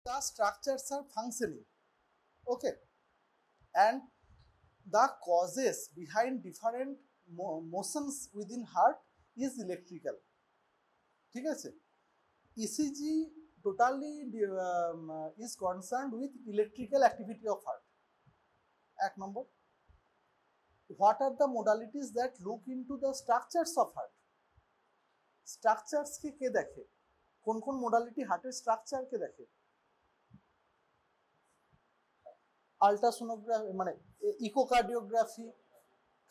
the structures are functioning. Okay, and the causes behind different motions within heart is electrical. ঠিক আছে, ECG totally is concerned with electrical activity of heart. এক নম্বর, what are the modalities that look into the structures of heart? Structures কে দেখে, কোন কোন modality হার্টের structure কে দেখে? Ultrasonography মানে echocardiography,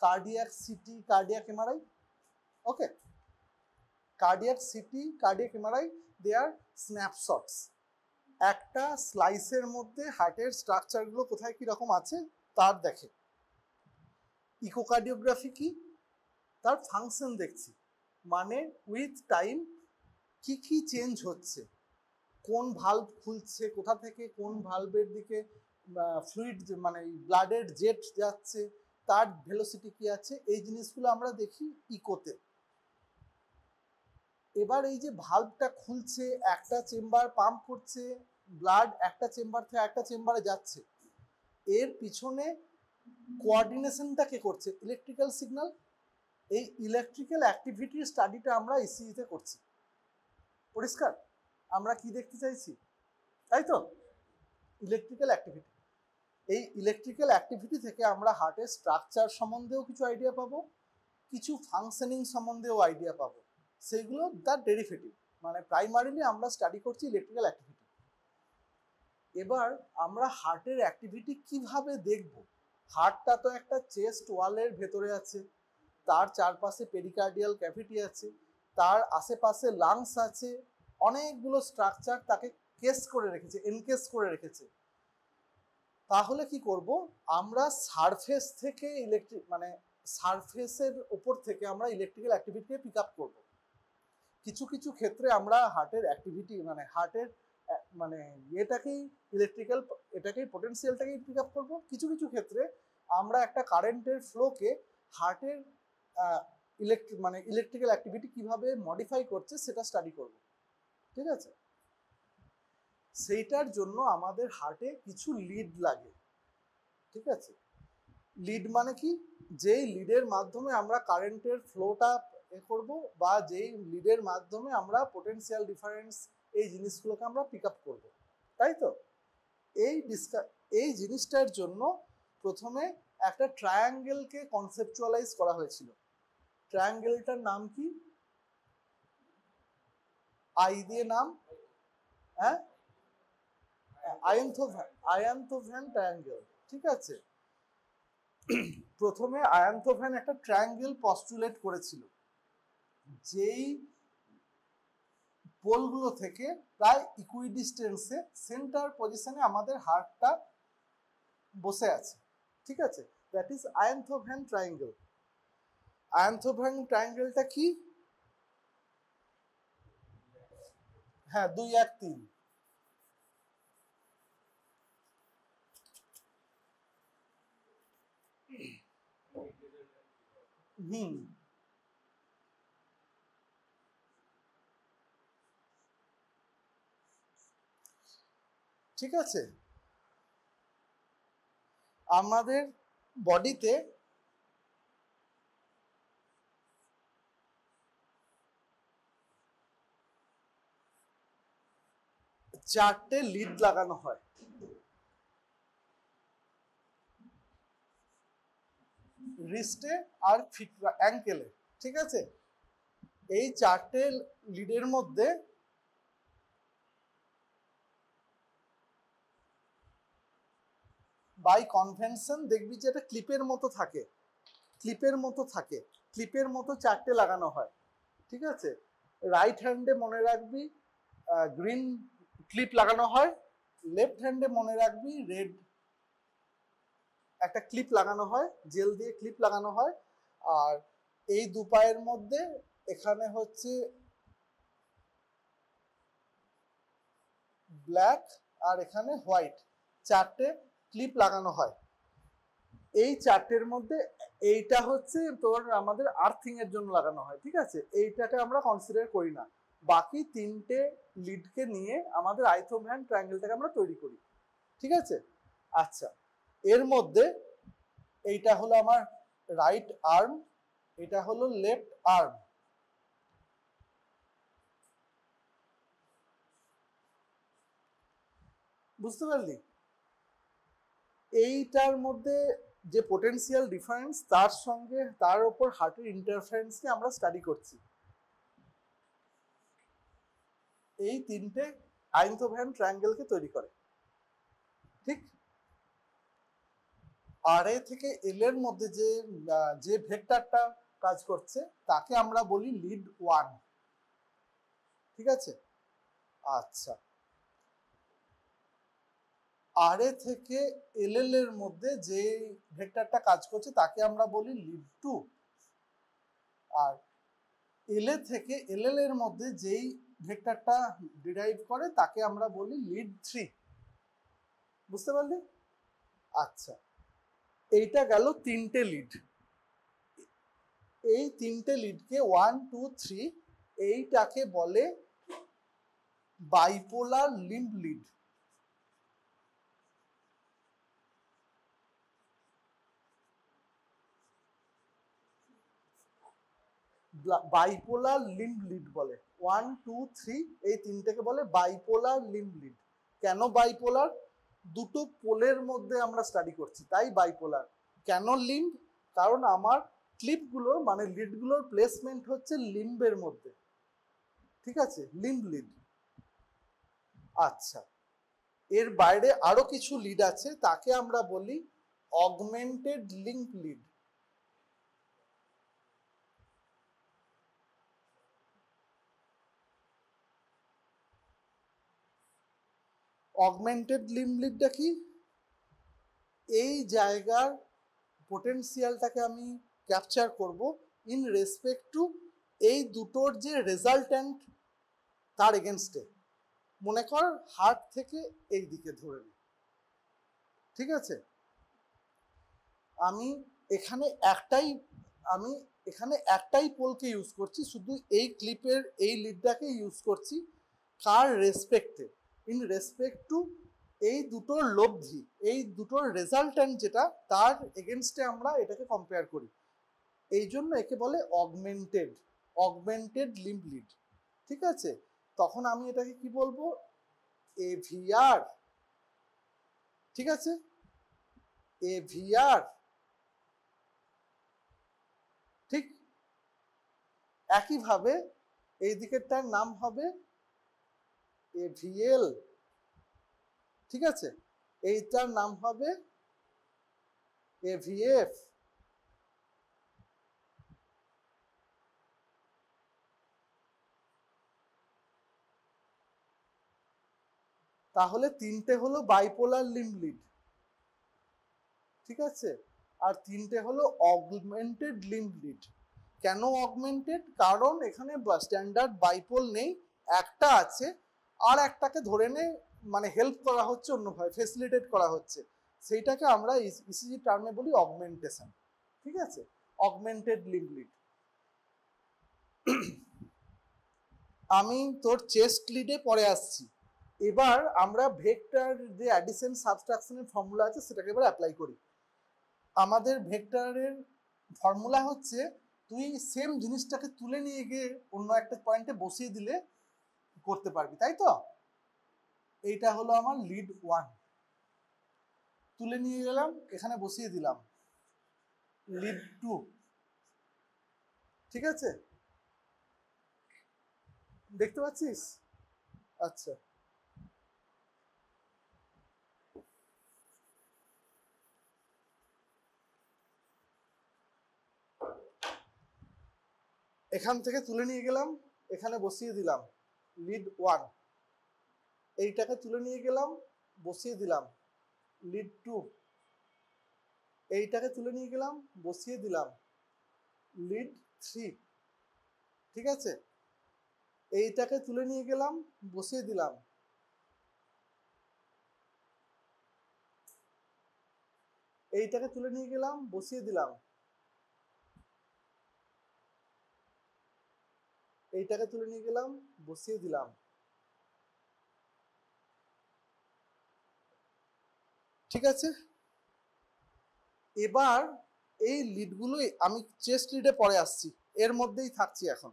cardiac CT, cardiac MRI. Okay, cardiac CT, cardiac MRI, they are snapshots. একটা স্লাইসের মধ্যে হার্টের স্ট্রাকচারগুলো কোথায় কীরকম আছে তার দেখে। ইকোকার্ডিওগ্রাফি কি? তার ফাংশন দেখছি, মানে উইথ টাইম কি কি চেঞ্জ হচ্ছে, কোন ভালভ খুলছে, কোথা থেকে কোন ভালভের দিকে ফ্লুইড মানে ব্লাডের জেট যাচ্ছে, তার ভেলোসিটি কি আছে, এই জিনিসগুলো আমরা দেখি ইকোতে। এবার এই যে ভালভটা খুলছে, একটা চেম্বার পাম্প করছে, ব্লাড একটা চেম্বার থেকে একটা চেম্বারে যাচ্ছে, এর পিছনে কোঅর্ডিনেশনটা কে করছে? Electrical signal. এই ইলেকট্রিক্যাল অ্যাক্টিভিটির স্টাডিটা আমরা ইসিজিতে করছি। পরিষ্কার? আমরা কি দেখতে চাইছি, তাই তো? Electrical activity. এই ইলেকট্রিক্যাল অ্যাক্টিভিটি থেকে আমরা হার্টের স্ট্রাকচার সম্বন্ধেও কিছু আইডিয়া পাবো, কিছু ফাংশনিং সম্বন্ধেও আইডিয়া পাবো। সেগুলো তার ডেরিভেটিভ, মানে প্রাইমারিলি আমরা স্টাডি করছি ইলেকট্রিক্যাল অ্যাক্টিভিটি। এবার আমরা হার্টের অ্যাক্টিভিটি কিভাবে দেখব? হার্টটা তো একটা চেস্ট ওয়ালের ভেতরে আছে, তার চারপাশে পেরিকার্ডিয়াল ক্যাভিটি আছে, তার আশেপাশে লাংস আছে, অনেকগুলো স্ট্রাকচার তাকে কেস করে রেখেছে, এনকেস করে রেখেছে। তাহলে কি করব? আমরা সারফেস থেকে মানে সারফেসের ওপর থেকে আমরা ইলেকট্রিক্যাল অ্যাক্টিভিটিকে পিক আপ করবো। কিছু কিছু ক্ষেত্রে আমরা হার্টের অ্যাক্টিভিটি মানে হার্টের মানে এটাকেই ইলেকট্রিক্যাল, এটাকেই পোটেনশিয়ালটাকেই পিক আপ করবো। কিছু কিছু ক্ষেত্রে আমরা একটা কারেন্টের ফ্লোকে হার্টের মানে ইলেকট্রিক্যাল অ্যাক্টিভিটি কিভাবে মডিফাই করছে সেটা স্টাডি করব। ঠিক আছে, সেইটার জন্য আমাদের হার্টে কিছু লিড লাগে। ঠিক আছে, লিড মানে কি? যেই লিডের মাধ্যমে আমরা কারেন্টের ফ্লোটা করব, বা যেই লিডের মাধ্যমে আমরা পোটেনশিয়াল ডিফারেন্স এই জিনিসগুলোকে আমরা পিক আপ করবো, তাই তো? এই জিনিসটার জন্য প্রথমে একটা ট্রায়াঙ্গেলকে কনসেপচুয়ালাইজ করা হয়েছিল। ট্রায়াঙ্গেলটার নাম কি? আই দিয়ে নাম, হ্যাঁ, আয়ান্থোভ্যান ট্রায়াঙ্গেল। ঠিক আছে, প্রথমে আয়ান্থোভ্যান একটা ট্রায়াঙ্গেল পস্টুলেট করেছিল, যেই পোলগুলো থেকে প্রায় ইকুইডিস্টেন্সে সেন্টার পজিশনে আমাদের হার্টটা বসে আছে। ঠিক আছে, দ্যাট ইজ আয়ান্থোভ্যান ট্রায়াঙ্গেল। আয়ান্থোভ্যান ট্রায়াঙ্গেলটা কি? হ্যাঁ, 2 1 3। ঠিক আছে, আমাদের বডিতে চারটে লিড লাগানো হয়। রিস্টে আর ফিট অ্যাঙ্কেলে। ঠিক আছে, এই চারটে লিডের মধ্যে বাই কনভেনশন দেখবি যে এটা ক্লিপের মতো থাকে, ক্লিপের মতো চারটে লাগানো হয়। ঠিক আছে, রাইট হ্যান্ডে মনে রাখবি গ্রিন ক্লিপ লাগানো হয়, লেফট হ্যান্ডে মনে রাখবি রেড একটা ক্লিপ লাগানো হয়, জেল দিয়ে ক্লিপ লাগানো হয়। আর এই দু পায়ের মধ্যে এখানে হচ্ছে ব্ল্যাক আর এখানে হোয়াইট, চারটে ক্লিপ লাগানো হয়। এই চারটের মধ্যে এইটা হচ্ছে তোর আমাদের আর্থিং এর জন্য লাগানো হয়। ঠিক আছে, এইটাকে আমরা কনসিডার করি না। বাকি তিনটে লিডকে নিয়ে আমাদের আইসোভ্যান ট্রায়াঙ্গেলটাকে আমরা তৈরি করি। ঠিক আছে? আচ্ছা, এর মধ্যে এইটা হলো আমার রাইট আর্ম, এটা হলো লেফট আর্ম। বুঝতে পারলি? এইটার মধ্যে যে পোটেনশিয়াল ডিফারেন্স, তার সঙ্গে তার উপর হার্টের ইন্টারফারেন্সকে আমরা স্টাডি করছি। এই তিনটে আইনথোভ্যান ট্রায়াঙ্গেলকে তৈরি করে। ঠিক? আর এ থেকে এল এর মধ্যে যে ভেক্টরটা কাজ করছে তাকে আমরা বলি লিড 1। ঠিক আছে? আচ্ছা, আর এ থেকে এল এর মধ্যে যে ভেক্টরটা কাজ করছে তাকে আমরা বলি লিড 2। আর এল এ থেকে এল এর মধ্যে যেই ভেক্টরটা ডিরাইভ করে তাকে আমরা বলি লিড 3। বুঝতে পারলি? আচ্ছা, এইটা গেল তিনটে লিড। এই তিনটে লিডকে 1 2 3 এইটাকে বলে bipolar limb lead. Bipolar limb lead বলে। 1 2 3 এই তিনটেকে বলে বাইপোলার লিম্ব লিড। কেন বাইপোলার? দুটো পোলের মধ্যে আমরা স্টাডি করছি, তাই বাইপোলার। কেন লিম্ব? কারণ আমার ক্লিপগুলো মানে লিডগুলোর প্লেসমেন্ট হচ্ছে লিম্বের মধ্যে। ঠিক আছে? Limb lead. আচ্ছা, এর বাইরে আরো কিছু লিড আছে, তাকে আমরা বলি augmented limb lead. Augmented limb লিডটা কি? এই জায়গার পোটেনশিয়ালটাকে আমি ক্যাপচার করব ইন রেসপেক্ট টু এই দুটোর যে রেজাল্ট্যান্ট তার এগেনস্টে। মনে কর হার্ট থেকে এই দিকে ধরে নি। ঠিক আছে? আমি এখানে একটাই পোলকে ইউজ করছি, শুধু এই ক্লিপের এই লিডটাকে ইউজ করছি। কার রেসপেক্টে? ইন রেসপেক্ট টু এই দুটোর লব্ধি, এই দুটোর রেজাল্ট্যান্ট যেটা তার এগেনস্টে আমরা এটাকে কম্পেয়ার করি। এই জন্য একে বলে অগমেন্টেড লিম্ব লিড। ঠিক আছে? তখন আমি এটাকে কি বলবো? এভিআর। ঠিক আছে? এভিআর। ঠিক একইভাবে এই দিকেরটার নাম হবে এভিএল। ঠিক আছে? এইটার নাম হবে এভিএফ। তাহলে তিনটে হলো বাইপোলার লিম্ব লিড। ঠিক আছে? আর তিনটে হলো অগমেন্টেড লিম্ব লিড। কেন অগমেন্টেড? কারণ এখানে স্ট্যান্ডার্ড বাইপোল নেই, একটা আছে, আর একটাকে ধরে নে মানে হেল্প করা হচ্ছে, অন্যভাবে ফেসিলিটেট করা হচ্ছে, সেইটাকে আমরা ইসিজি টার্মে বলি অগমেন্টেশন। ঠিক আছে? Augmented limb lead. আমি তোর চেস্ট লিডে পরে আসছি। এবার আমরা ভেক্টর যে অ্যাডিশন সাবট্রাকশনের ফর্মুলা আছে সেটাকে এবার অ্যাপ্লাই করি। আমাদের ভেক্টরের ফর্মুলা হচ্ছে, তুই সেম জিনিসটাকে তুলে নিয়ে গিয়ে অন্য একটা পয়েন্টে বসিয়ে দিলে করতে পারবি, তাই তো? এইটা হলো আমার লিড 1, তুলে নিয়ে গেলাম, এখানে বসিয়ে দিলাম। লিড 2। ঠিক আছে? দেখতে পাচ্ছিস? আচ্ছা, এখান থেকে তুলে নিয়ে গেলাম, এখানে বসিয়ে দিলাম লিড 1। এইটাকে তুলে নিয়ে গেলাম, বসিয়ে দিলাম লিড 2। এইটাকে তুলে নিয়ে গেলাম, বসিয়ে দিলাম লিড 3। ঠিক আছে? এইটাকে তুলে নিয়ে গেলাম, বসিয়ে দিলাম এইটাকে তুলে নিয়ে গেলাম, বসিয়ে দিলাম এইটাকে তুলে নিয়ে গেলাম, বসিয়ে দিলাম। ঠিক আছে, এবার এই লিডগুলো আমি চেস্ট লিডে পরে আসছি, এর মধ্যেই থাকছি এখন।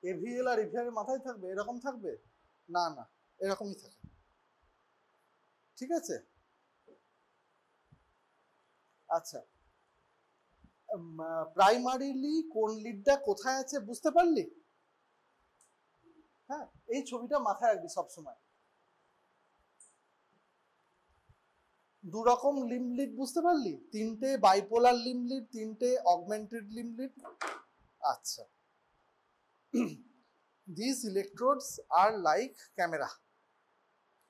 এভিএল আর এভিআর এর মাথায় থাকবে, এরকম থাকবে না, না এরকমই থাকে। ঠিক আছে, আচ্ছা প্রাইমারিলি কোন লিডটা কোথায় আছে বুঝতে পারলি? হ্যাঁ, এই ছবিটা মাথায় রাখবি সবসময়। দু রকম লিম্ব লিড বুঝতে পারলি? তিনটে বাইপোলার লিম্ব লিড, তিনটে অগমেন্টেড লিম্ব লিড। আচ্ছা, these electrodes are like camera,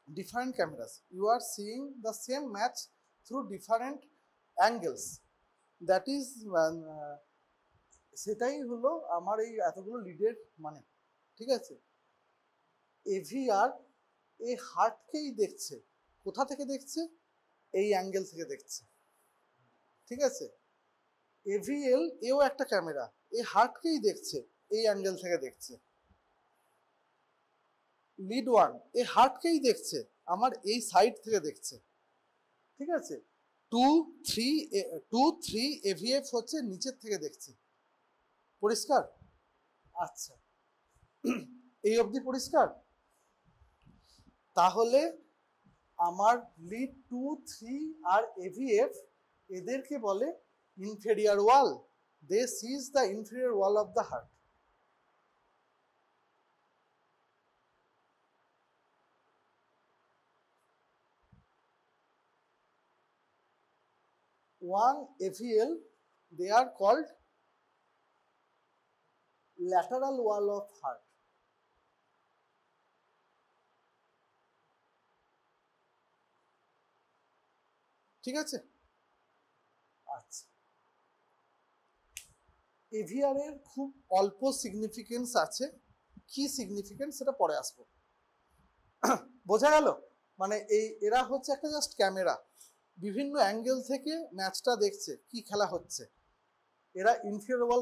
different cameras. You are seeing the same match through different angles. That is সেটাই হলো আমার এই এতগুলো লিডের মানে। ঠিক আছে, এভিআর এই হার্টকেই দেখছে। কোথা থেকে দেখছে? এই অ্যাঙ্গেল থেকে দেখছে। ঠিক আছে, এভিএল এও একটা ক্যামেরা, এই হার্টকেই দেখছে, এই অ্যাঙ্গেল থেকে দেখছে। লিড ওয়ান এই হার্টকেই দেখছে, আমার এই সাইড থেকে দেখছে। ঠিক আছে, 2, 3 এভিএফ হচ্ছে নিচের থেকে দেখছে। পরিষ্কার? আচ্ছা, এই অবধি পরিষ্কার? তাহলে আমার লিড 2, 3 আর এভিএফ এদেরকে বলে inferior wall. They sees the inferior wall of the heart. One AVL, they are called lateral wall of heart. ঠিক আছে, আচ্ছা এভিআর এর খুব অল্প সিগনিফিকেন্স আছে, কি সিগনিফিকেন্স সেটা পরে আসবো। বোঝা গেল? মানে এই এরা হচ্ছে একটা জাস্ট ক্যামেরা, বিভিন্ন অ্যাঙ্গেল থেকে ম্যাচটা দেখছে, কি খেলা হচ্ছে। এরা ইনফেরিয়র ওয়াল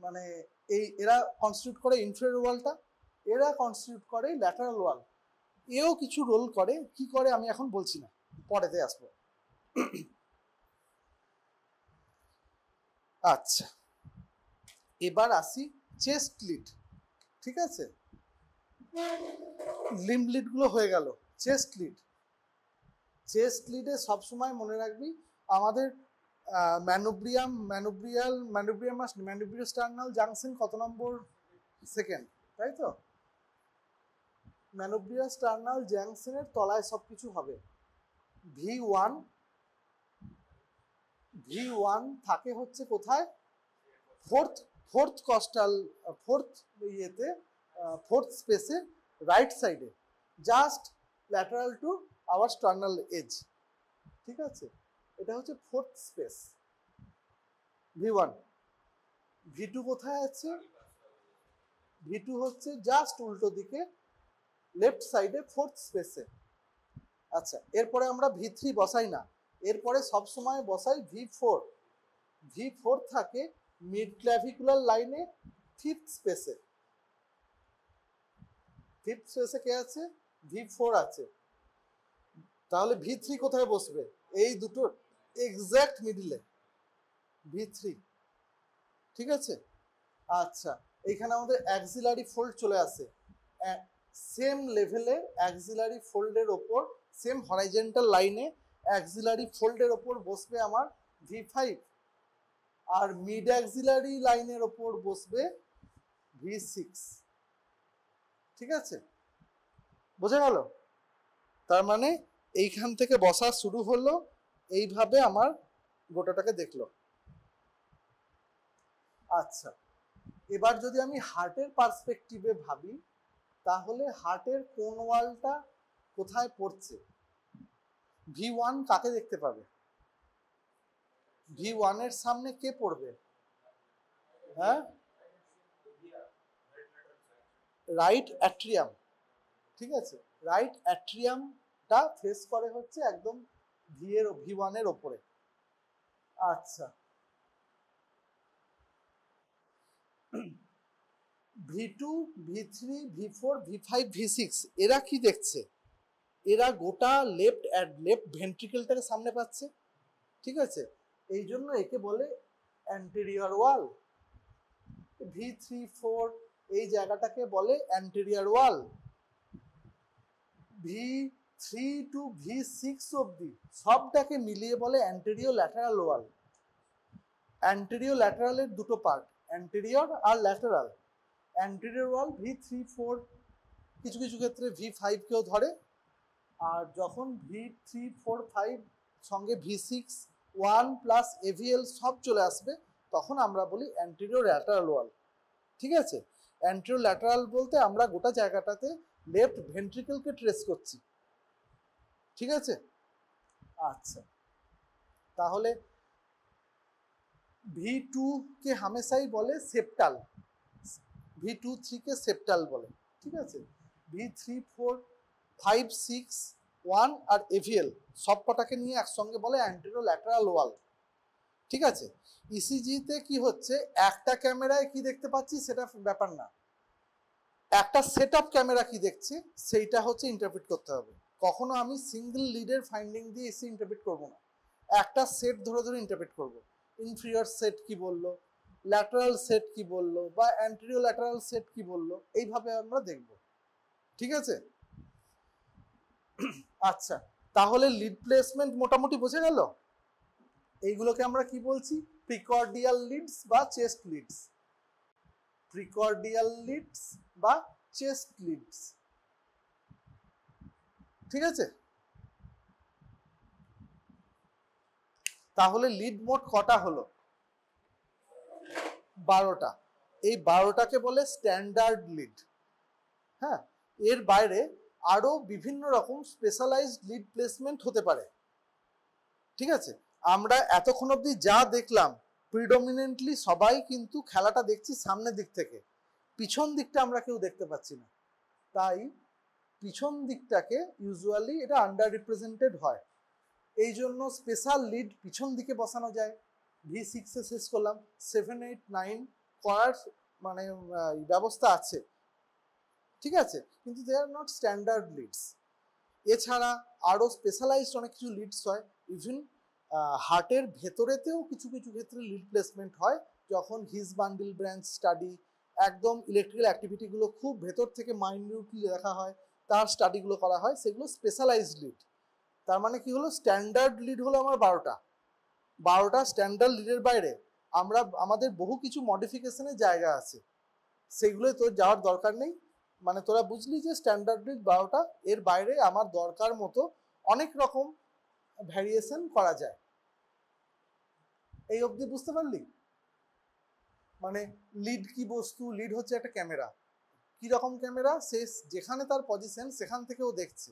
মানে এরা কনস্টিটিউট করে ইনফেরিয়র ওয়ালটা, এরা কনস্টিটিউট করে ল্যাটারাল ওয়াল। এও কিছু রোল করে, কি করে আমি এখন বলছি না, পরেতে আসবো। আচ্ছা, এবার আসি চেস্ট লিড। ঠিক আছে, লিম্ব লিড গুলো হয়ে গেল, চেস্ট লিড। চেস্ট লিডে সবসময় মনে রাখবি আমাদের ম্যানোব্রিয়াস্টার্নাল জাংশন কত নম্বর সেকেন্ড, তাই তো? ম্যানোব্রিয়াস্টার্নাল জাংশনের তলায় সবকিছু হবে। V1 থাকে হচ্ছে কোথায়? ফোর্থ কস্টাল, ফোর্থ স্পেসে রাইট সাইডে, just lateral to our sternal edge. ঠিক আছে, এটা হচ্ছে ফোর্থ স্পেস V1। V2 কোথায় আছে? V2 হচ্ছে জাস্ট উল্টো দিকে লেফট সাইডে ফোর্থ স্পেসে। আচ্ছা, এরপরে আমরা V3 বসাই না, এরপরে সবসময় বসাই V4। V4 থাকে মিড ক্ল্যাভিকুলার লাইনে ফিফথ স্পেসে। ফিফথ স্পেসে কে আছে? V4 আছে। তাহলে V3 কোথায় বসবে? এই দুটো এক্সাক্ট মিডিলে V3। ঠিক আছে, আচ্ছা এইখানে আমাদের অ্যাক্সিলারি ফোল্ড চলে আসে, সেম লেভেলে অ্যাক্সিলারি ফোল্ডের ওপর, সেম হরাইজন্টাল লাইনে অ্যাক্সিলারি ফোল্ডের ওপর বসবে আমার V5, আর মিড অ্যাক্সিলারি লাইনের ওপর বসবে V6। ঠিক আছে, বোঝা গেল? তার মানে এইখান থেকে বসা শুরু হলো, এইভাবে আমার গোটাটাকে দেখলো। আচ্ছা, এবার যদি আমি হার্টের পার্সপেক্টিভে ভাবি, তাহলে হার্টের কোন ওয়ালটা কোথায় পড়ছে? V1 কাকে দেখতে পাবে? V1 এর সামনে কে পড়বে? হ্যাঁ, রাইট অ্যাট্রিয়াম। ঠিক আছে, রাইট অ্যাট্রিয়ামটা ফেস করে হচ্ছে একদম V1 এর ওপরে। আচ্ছা, V2, V3, V4, V5, V6 এরা কি দেখছে? এরা গোটা লেফট ভেন্ট্রিকেলটাকে সামনে পাচ্ছে, ঠিক আছে? এই জন্য একে বলে অ্যান্টেরিয়র ওয়াল। V3, 4 এই জায়গাটাকে বলে anterior wall. V3 to V6 অবধি সবটাকে মিলিয়ে বলে অ্যান্টেরিয়র ল্যাটারাল ওয়াল। অ্যান্টেরিয়র ল্যাটারালের দুটো পার্ট, অ্যান্টেরিয়র আর ল্যাটারাল। অ্যান্টেরিয়র ওয়াল V3, 4, কিছু কিছু ক্ষেত্রে V5 কেও ধরে। আর যখন V3, 4, 5 সঙ্গে V6, 1 প্লাস AVL সব চলে আসবে, তখন আমরা বলি অ্যান্টেরিয়র ল্যাটারাল ওয়াল, ঠিক আছে? অ্যান্টেরিয়র ল্যাটারাল বলতে আমরা গোটা জায়গাটাতে লেফট ভেন্ট্রিকেলকে ট্রেস করছি, ঠিক আছে? আচ্ছা, তাহলে V2 কে হামেশাই বলে সেপ্টাল, V2, 3 কে সেপ্টাল বলে, ঠিক আছে? V3, 4, 5, 6, 1 আর AVL সব কটাকে নিয়ে একসঙ্গে বলে অ্যান্টেরিয়র ল্যাটারাল ওয়াল, ঠিক আছে? ইসিজিতে কি হচ্ছে, একটা ক্যামেরায় কি দেখতে পাচ্ছি সেটা ব্যাপার না, একটা সেট আপ ক্যামেরা কি দেখছে সেইটা হচ্ছে ইন্টারপ্রিট করতে হবে। কখনো আমি সিঙ্গেল লিডের ফাইন্ডিং দিয়ে এসে ইন্টারপ্রিট করবো না, একটা সেট ধরে ধরে ইন্টারপ্রিট করবো। ইনফিরিয়র সেট কি বললো, ল্যাটারাল সেট কি বললো, বা অ্যান্টেরিয়র ল্যাটারাল সেট কি বললো, এইভাবে আমরা দেখব, ঠিক আছে? আচ্ছা, তাহলে লিড প্লেসমেন্ট মোটামুটি বোঝা গেল। এইগুলোকে আমরা কি বলছি? প্রিকর্ডিয়াল লিডস বা চেস্ট লিডস। প্রিকর্ডিয়াল লিডস বা চেস্ট লিডস, ঠিক আছে? তাহলে লিড মোট কটা হলো? 12টা। এই 12টাকে বলে স্ট্যান্ডার্ড লিড। হ্যাঁ, এর বাইরে আরো বিভিন্ন রকম স্পেশালাইজড লিড প্লেসমেন্ট হতে পারে, ঠিক আছে? আমরা এতক্ষণ অবধি যা দেখলাম প্রিডমিনেন্টলি সবাই কিন্তু খেলাটা দেখছি সামনের দিক থেকে, পিছন দিকটা আমরা কেউ দেখতে পাচ্ছি না। তাই পিছন দিকটাকে ইউজুয়ালি এটা আন্ডার রিপ্রেজেন্টেড হয়, এই জন্য স্পেশাল লিড পিছন দিকে বসানো যায়। V6 এ শেষ করলাম, 7, 8, 9 করার মানে ব্যবস্থা আছে, ঠিক আছে? কিন্তু দে আর নট স্ট্যান্ডার্ড লিডস। এছাড়া আরও স্পেশালাইজড অনেক কিছু লিডস হয়, ইভেন হার্টের ভেতরেতেও কিছু কিছু ক্ষেত্রে লিড প্লেসমেন্ট হয়, যখন হিজ বান্ডিল ব্রাঞ্চ স্টাডি, একদম ইলেকট্রিক্যাল অ্যাক্টিভিটিগুলো খুব ভেতর থেকে মাইনিউটলি দেখা হয়, তার স্টাডিগুলো করা হয়, সেগুলো স্পেশালাইজড লিড। তার মানে কি হলো, স্ট্যান্ডার্ড লিড হলো আমার 12টা স্ট্যান্ডার্ড লিডের বাইরে আমরা আমাদের বহু কিছু মডিফিকেশনের জায়গা আছে, সেগুলোই তোর যাওয়ার দরকার নেই। মানে তোরা বুঝলি যে স্ট্যান্ডার্ড লিড 12টা, এর বাইরে আমার দরকার মতো অনেক রকম ভ্যারিয়েশন করা যায়। এই অবধি বুঝতে পারলি? মানে লিড কি বস্তু? লিড হচ্ছে একটা ক্যামেরা। কি রকম ক্যামেরা? সে যেখানে তার পজিশন সেখান থেকেও দেখছে,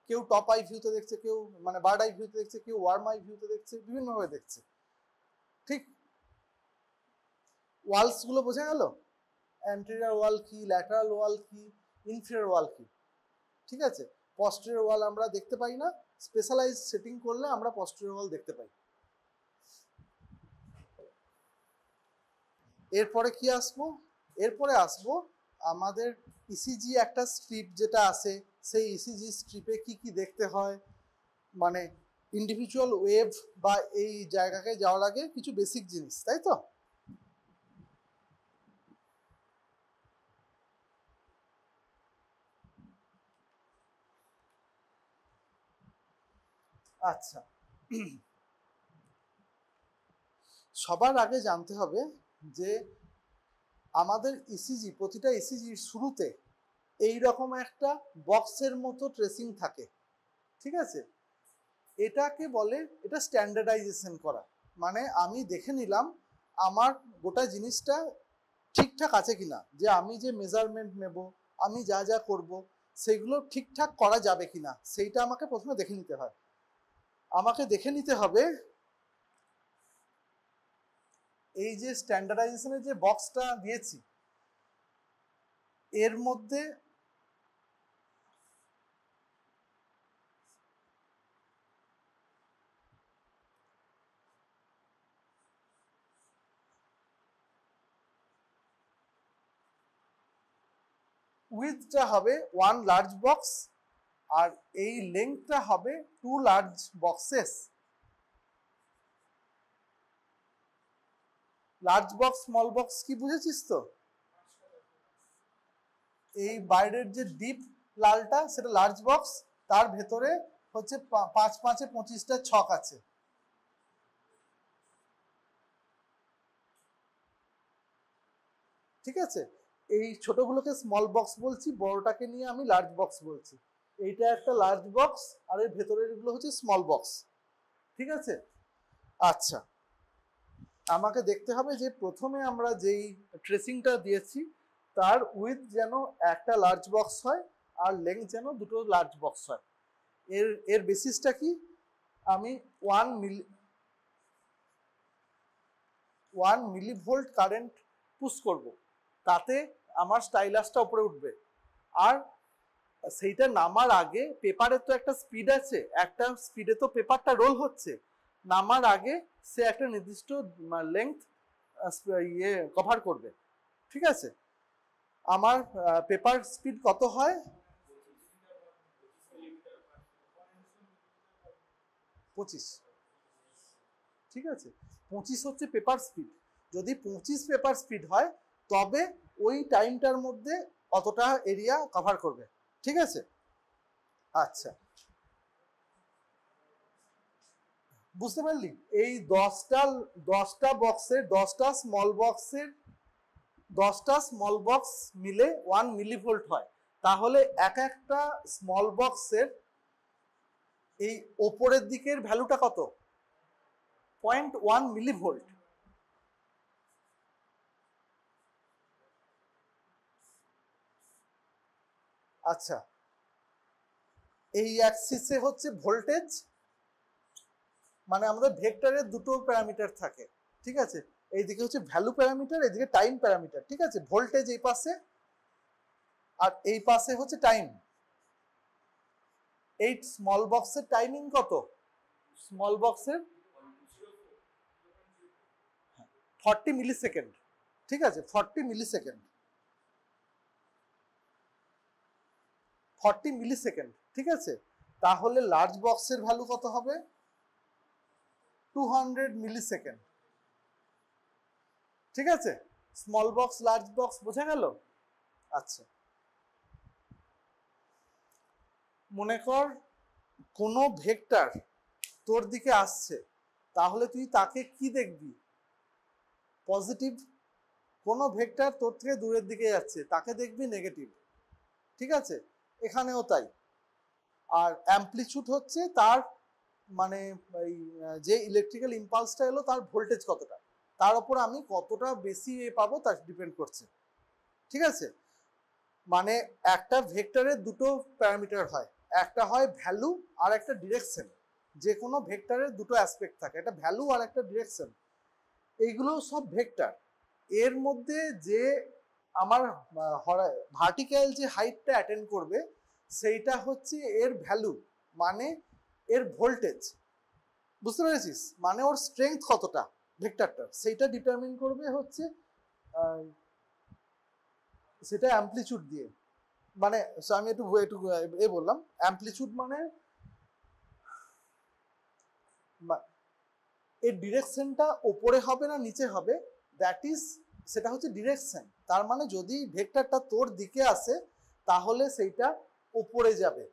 কেউ টপ আই ভিউতে দেখছে, কেউ মানে বার্ড আই ভিউতে দেখছে, কেউ ওয়ার্ম আই ভিউতে দেখছে, বিভিন্নভাবে দেখছে, ঠিক? ওয়ালস গুলো বোঝা গেল, অ্যান্টেরিয়র ওয়াল কি, ল্যাটারাল ওয়াল কি, ইনফিরিয়র ওয়াল কি, ঠিক আছে? পস্টেরিয়র ওয়াল আমরা দেখতে পাই না, স্পেশালাইজ সেটিং করলে আমরা পস্টেরিয়র ওয়াল দেখতে পাই। এরপরে কি আসবো? এরপরে আসবো আমাদের ইসিজি একটা স্ট্রিপ যেটা আছে, সেই ইসিজি স্ট্রিপে কি কি দেখতে হয়, মানে ইন্ডিভিজুয়াল ওয়েভ বা এই জায়গাকে যাওয়ার আগে কিছু বেসিক জিনিস, তাই তো? আচ্ছা, সবার আগে জানতে হবে যে আমাদের ইসিজি, প্রতিটা ইসিজির শুরুতে এই রকম একটা বক্সের মতো ট্রেসিং থাকে, ঠিক আছে? এটাকে বলে, এটা স্ট্যান্ডার্ডাইজেশন করা, মানে আমি দেখে নিলাম আমার গোটা জিনিসটা ঠিকঠাক আছে কিনা, যে আমি যে মেজারমেন্ট নেব, আমি যা যা করব সেগুলো ঠিকঠাক করা যাবে কিনা, সেইটা আমাকে প্রথমে দেখে নিতে হয়। আমাকে দেখে নিতে হবে এই যে স্ট্যান্ডার্ডাইজেশনের যে বক্সটা দিয়েছি এর মধ্যে উইথটা হবে 1 লার্জ বক্স আর এই লেন্থটা হবে 2 large boxes. Large box small box কি বুঝেছিস তো? এই বাইরের যে ডিপ লালটা সেটা লার্জ বক্স, তার ভেতরে হচ্ছে 5 5 25টা ছক আছে। ঠিক আছে, এই ছোটগুলোকে স্মল বক্স বলছি, বড়টাকে নিয়ে আমি লার্জ বক্স বলছি। এইটা একটা লার্জ বক্স আর এর ভেতরের গুলো হচ্ছে স্মল বক্স। ঠিক আছে, আচ্ছা আমাকে দেখতে হবে যে প্রথমে আমরা যেই ট্রেসিংটা দিয়েছি তার উইথ যেন একটা লার্জ বক্স হয় আর লেন্থ যেন দুটো লার্জ বক্স হয়। এর বেসিসটা কি? আমি 1 মিলিভোল্ট কারেন্ট পুশ করব, তাতে আমার স্টাইলাসটা উপরে উঠবে। আর সেইটা নামার আগে পেপারের তো একটা স্পিড আছে, একটা স্পিডে তো পেপারটা রোল হচ্ছে, নামার আগে সে একটা নির্দিষ্ট লেন্থ কভার করবে। ঠিক আছে, আমার পেপার স্পিড কত হয়? 25। ঠিক আছে, 25 হচ্ছে পেপার স্পিড। যদি 25 পেপার স্পিড হয় তবে ওই টাইমটার মধ্যে অতটা এরিয়া কভার করবে। ঠিক আছে, আচ্ছা বুঝতে পারলি? এই 10টা বক্সের 10টা স্মল বক্স মিলে 1 মিলিভোল্ট হয়। তাহলে একটা স্মল বক্সের এই ওপরের দিকের ভ্যালুটা কত? 0.1 মিলিভোল্ট। আচ্ছা, এই অ্যাক্সিসে হচ্ছে ভোল্টেজ, মানে আমাদের ভেক্টরের দুটো প্যারামিটার থাকে। ঠিক আছে, এইদিকে হচ্ছে ভ্যালু প্যারামিটার, এইদিকে টাইম প্যারামিটার। ঠিক আছে, ভোল্টেজ এই পাশে আর এই পাশে হচ্ছে টাইম। এই স্মল বক্সের টাইমিং কত? স্মল বক্সের 40 মিলি সেকেন্ড। ঠিক আছে, 40 মিলি সেকেন্ড, 40 মিলি সেকেন্ড। ঠিক আছে, তাহলে লার্জ বক্সের ভ্যালু কত হবে? 200 মিলি সেকেন্ড। ঠিক আছে, স্মল বক্স লার্জ বক্স বোঝা গেল? আচ্ছা, মনে কর কোনো ভেক্টর তোর দিকে আসছে, তাহলে তুই তাকে কি দেখবি? পজিটিভ। কোনো ভেক্টর তোর থেকে দূরের দিকে যাচ্ছে, তাকে দেখবি নেগেটিভ। ঠিক আছে, এখানেও তাই। আর অ্যাম্পলিটিউড হচ্ছে তার মানে এই যে ইলেকট্রিক্যাল ইম্পালসটা এলো তার ভোল্টেজ কতটা, তার উপর আমি কতটা বেশি পাবো তার ডিপেন্ড করছে। ঠিক আছে, মানে একটা ভেক্টরের দুটো প্যারামিটার হয়, একটা হয় ভ্যালু আর একটা ডিরেকশন। যে কোনো ভেক্টরের দুটো অ্যাসপেক্ট থাকে, একটা ভ্যালু আর একটা ডিরেকশন। এইগুলো সব ভেক্টর। এর মধ্যে যে আমার ভার্টিক্যাল যে হাইটটা অ্যাটেন্ড করবে সেইটা হচ্ছে এর ভ্যালু, মানে এর ভোল্টেজ। বুঝতে পেরেছিস? মানে ওর স্ট্রেংথ কতটা ভেক্টরটার, সেইটা ডিটারমিন করবে হচ্ছে সেটা অ্যাম্পলিটিউড দিয়ে। মানে আমি একটু বললাম, অ্যাম্পলিটিউড মানে এর ডিরেকশনটা ওপরে হবে না নিচে হবে, দ্যাট ইজ সেটা হচ্ছে ডিরেকশন। তার মানে যদি ভেক্টরটা তোর দিকে আসে তাহলে সেইটা ওপরে যাবে,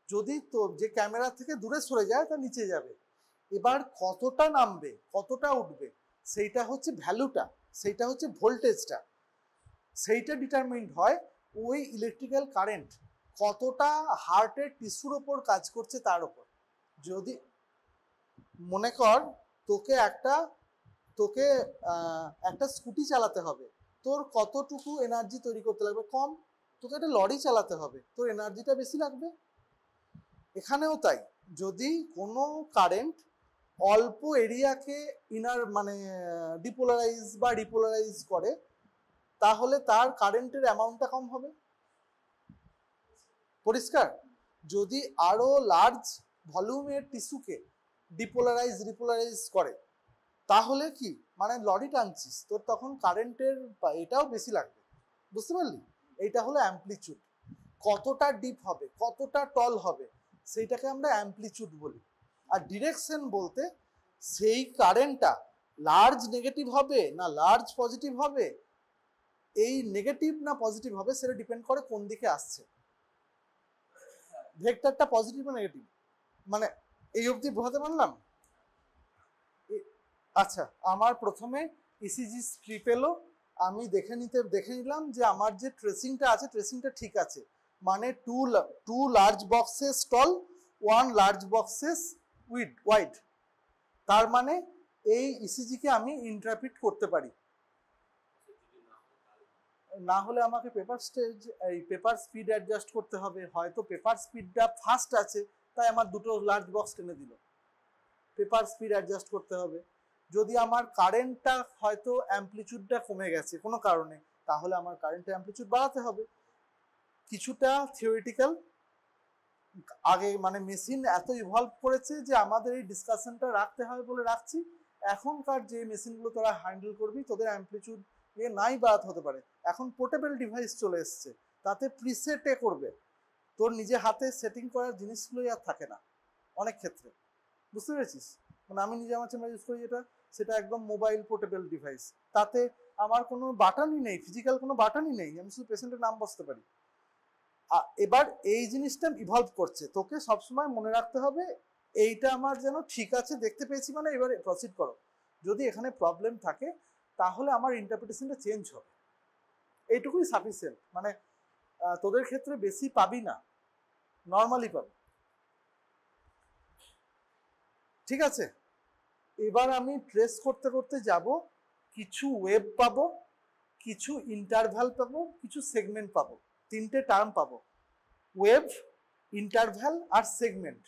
যদি তোর যে ক্যামেরা থেকে দূরে সরে যায় তা নিচে যাবে। এবার কতটা নামবে কতটা উঠবে সেইটা হচ্ছে ভ্যালুটা, সেইটা হচ্ছে ভোল্টেজটা। সেইটা ডিটারমিন্ড হয় ওই ইলেকট্রিক্যাল কারেন্ট কতটা হার্টের টিস্যুর ওপর কাজ করছে তার ওপর। যদি মনে কর তোকে একটা স্কুটি চালাতে হবে, তোর কতটুকু এনার্জি তৈরি করতে লাগবে? কম। তোকে একটা লরি চালাতে হবে, তোর এনার্জিটা বেশি লাগবে। এখানেও তাই, যদি কোনো কারেন্ট অল্প এরিয়াকে মানে ডিপোলারাইজ বা রিপোলারাইজ করে তাহলে তার কারেন্টের অ্যামাউন্টটা কম হবে। পরিষ্কার? যদি আরো লার্জ ভলিউমের টিস্যুকে রিপোলারাইজ করে তাহলে কি, মানে লরি টানছিস, তোর তখন কারেন্টের এটাও বেশি লাগবে। বুঝতে পারলি? এইটা হলো অ্যাম্পলিটিউড। কতটা ডিপ হবে, কতটা টল হবে, সেইটাকে আমরা অ্যাম্পলিটিউড বলি। আর ডিরেকশন বলতে সেই কারেন্টটা লার্জ নেগেটিভ হবে না লার্জ পজিটিভ হবে, এই নেগেটিভ না পজিটিভ হবে সেটা ডিপেন্ড করে কোন দিকে আসছে। ভেক্টরটা পজিটিভ না নেগেটিভ, মানে এই অবধি বোঝাতে পারলাম? আচ্ছা, আমার প্রথমে ইসিজি স্ট্রিপ এলো, আমি দেখে নিলাম যে আমার যে ট্রেসিংটা আছে ট্রেসিংটা ঠিক আছে, মানে টু লার্জ বক্সেস টল, ওয়ান লার্জ বক্সেস ওয়াইড। তার মানে এই ইসিজিকে আমি ইন্টারপ্রিট করতে পারি। না হলে আমাকে পেপার স্পিড অ্যাডজাস্ট করতে হবে, হয়তো পেপার স্পিডটা ফাস্ট আছে তাই আমার দুটো লার্জ বক্স টেনে দিল, পেপার স্পিড অ্যাডজাস্ট করতে হবে। যদি আমার কারেন্টটা হয়তো অ্যাম্পলিটিউডটা কমে গেছে কোনো কারণে, তাহলে আমার কারেন্টের অ্যাম্পলিটিউড বাড়াতে হবে। কিছুটা থিওরিটিক্যাল, আগে মানে মেশিন এত ইভলভ করেছে যে আমাদের এই ডিসকাশনটা রাখতে হয় বলে রাখছি। এখনকার যে মেশিনগুলো তোরা হ্যান্ডেল করবি তোদের অ্যাম্পলিটিউড নাই বাড়াতে হতে পারে। এখন পোর্টেবল ডিভাইস চলে এসছে, তাতে প্রিসেটে করবে, তোর নিজে হাতে সেটিং করার জিনিসগুলোই আর থাকে না অনেক ক্ষেত্রে, বুঝতে পেরেছিস? মানে আমি নিজে আমার চেম্বার ইউজ করি যেটা, সেটা একদম মোবাইল পোর্টেবল ডিভাইস, তাতে আমার কোনো বাটনই নেই, ফিজিক্যাল কোনো বাটনই নেই, আমি শুধু পেশেন্টের নাম বসতে পারি। এবার এই জিনিসটা ইভলভ করছে, তোকে সবসময় মনে রাখতে হবে এইটা আমার যেন ঠিক আছে দেখতে পেয়েছি, মানে এবারে প্রসিড করো। যদি এখানে প্রবলেম থাকে তাহলে আমার ইন্টারপ্রিটেশনটা চেঞ্জ হবে, এইটুকুই সাফিসিয়েন্ট। মানে তোদের ক্ষেত্রে বেশি পাবি না, নর্মালি পাবি, ঠিক আছে? এবার আমি ট্রেস করতে করতে যাব, কিছু ওয়েভ পাবো, কিছু ইন্টারভ্যাল পাবো, কিছু সেগমেন্ট পাবো, তিনটে টার্ম পাবো, ওয়েভ, ইন্টারভ্যাল আর সেগমেন্ট।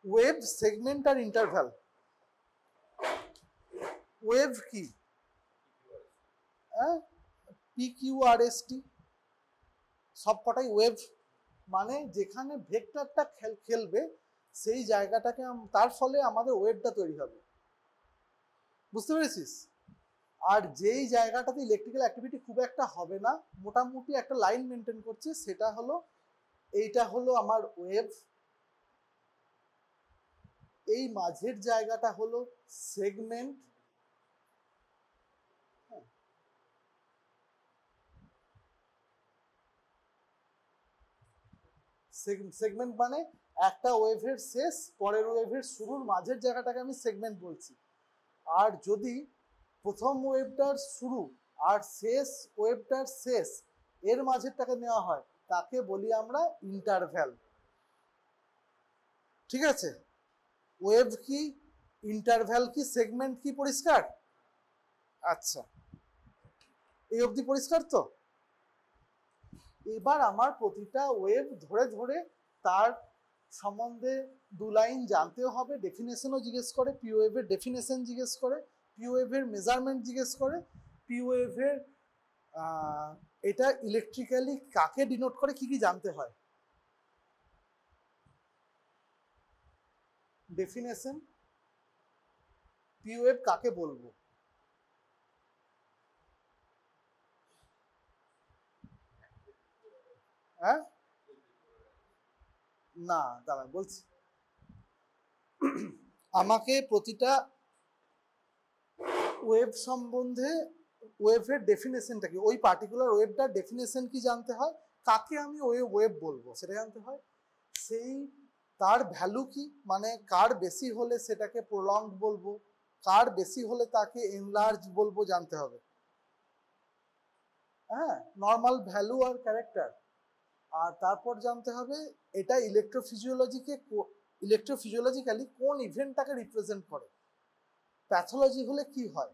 ওয়েভ, সেগমেন্ট আর ইন্টারভ্যাল। ওয়েভ কি? PQRST সব কটাই ওয়েভ, মানে যেখানে ভেক্টরটা খেলবে সেই জায়গাটাকে, তার ফলে আমাদের ওয়েভটা তৈরি হবে, বুঝতে পেরেছিস? আর যেই জায়গাটাতে ইলেকট্রিক্যাল অ্যাক্টিভিটি খুব একটা হবে না, মোটামুটি একটা লাইন মেনটেন করছে, সেটা হলো, এইটা হলো আমার ওয়েভ, এই মাঝের জায়গাটা হলো সেগমেন্ট, সেগমেন্ট মানে একটা ওয়েভের শেষ পরের ওয়েভের শুরুর মাঝের জায়গাটাকে আমি সেগমেন্ট বলছি। আর যদি প্রথম ওয়েভটার শুরু আর শেষ ওয়েভটার শেষ এর মাঝেরটাকে নেওয়া হয় তাকে বলি আমরা ইন্টারভ্যাল, ঠিক আছে? ওয়েভ কি, ইন্টারভ্যাল কি, সেগমেন্ট কি, পরিষ্কার? আচ্ছা, এই অবধি পরিষ্কার তো? এবার আমার প্রতিটা ওয়েভ ধরে ধরে তার সম্বন্ধে দু লাইন জানতেও হবে, ডেফিনেশনও জিজ্ঞেস করে, পি ওয়েভের ডেফিনেশন জিজ্ঞেস করে, পি ওয়েভের মেজারমেন্ট জিজ্ঞেস করে, পি ওয়েভের এটা ইলেকট্রিক্যালি কাকে ডিনোট করে কি কি জানতে হয়, ডেফিনেশন, পি ওয়েভ কাকে বলবো, হ্যাঁ? না দাঁড়া বলছি, আমাকে প্রতিটা ওয়েভ সম্বন্ধে ওয়েভের ডেফিনেশনটা কি, ওই পার্টিকুলার ওয়েভটার ডেফিনেশন কি জানতে হয়, কাকে আমি ওই ওয়েভ বলবো সেটা জানতে হয়, সেই তার ভ্যালু কি, মানে কার বেশি হলে সেটাকে প্রলংড বলবো, কার বেশি হলে তাকে এনলার্জ বলবো জানতে হবে, হ্যাঁ, নর্মাল ভ্যালু আর ক্যারেক্টার। আর তারপর জানতে হবে এটা ইলেকট্রোফিজিওলজিক্যালি কোন ইভেন্টটাকে রিপ্রেজেন্ট করে, প্যাথোলজি হলে কি হয়,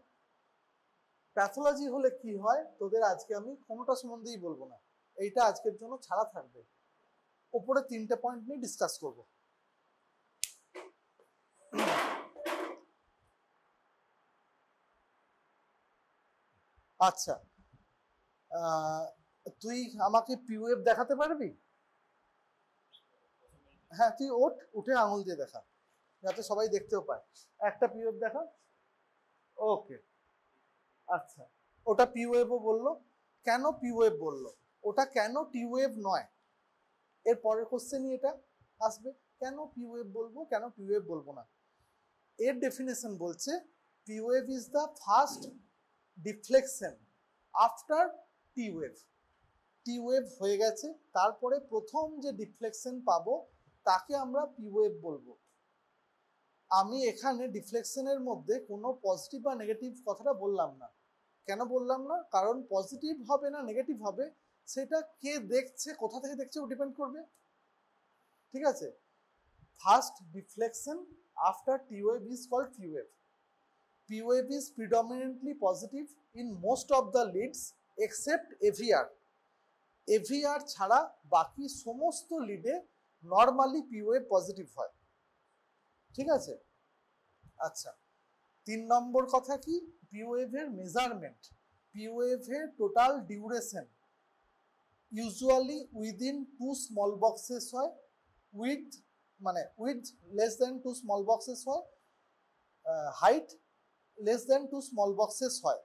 প্যাথোলজি হলে কি হয় তোদের আজকে আমি কোনোটা সম্বন্ধেই বলবো না, এইটা আজকের জন্য ছাড়া থাকবে, উপরে তিনটে পয়েন্ট নিয়ে ডিসকাস করব। আচ্ছা, তুই আমাকে পি ওয়েভ দেখাতে পারবি? হ্যাঁ তুই ওঠ, উঠে আঙুল দিয়ে দেখা যাতে সবাই দেখতেও পায়। একটা পি ওয়েভ দেখা। ওকে আচ্ছা, ওটা পি ওয়েভও বললো। কেন পি ওয়েভ বললো? ওটা কেন টি ওয়েভ নয়? এর পরের কোশ্চেনই এটা আসবে, কেন পি ওয়েভ বলবো, কেন টি ওয়েভ বলবো না। এর ডেফিনেশন বলছে P wave is the first deflection after T wave. T wave হয়ে গেছে, তারপরে প্রথম যে ডিফ্লেকশন পাবো তাকে আমরা পি ওয়েভ বলবো। আমি এখানে ডিফ্লেকশনের মধ্যে কোনো পজিটিভ বা নেগেটিভ কথাটা বললাম না। কেন বললাম না? কারণ পজিটিভ হবে না নেগেটিভ হবে সেটা কে দেখছে, কোথা থেকে দেখছে ও ডিপেন্ড করবে। ঠিক আছে, first deflection after T wave is called P wave. P wave is predominantly positive in most of the leads except AVR. AVR ছাড়া বাকি সমস্ত লিডে নর্মালি পি ওয়েভ পজিটিভ হয়। ঠিক আছে, আচ্ছা 3 নম্বর কথা কি, পি ওয়েভের মেজারমেন্ট। পি ওয়েভের total duration usually within 2 small boxes হয়, উইথ মানে width less than 2 small boxes হয়, height less than 2 small boxes হয়।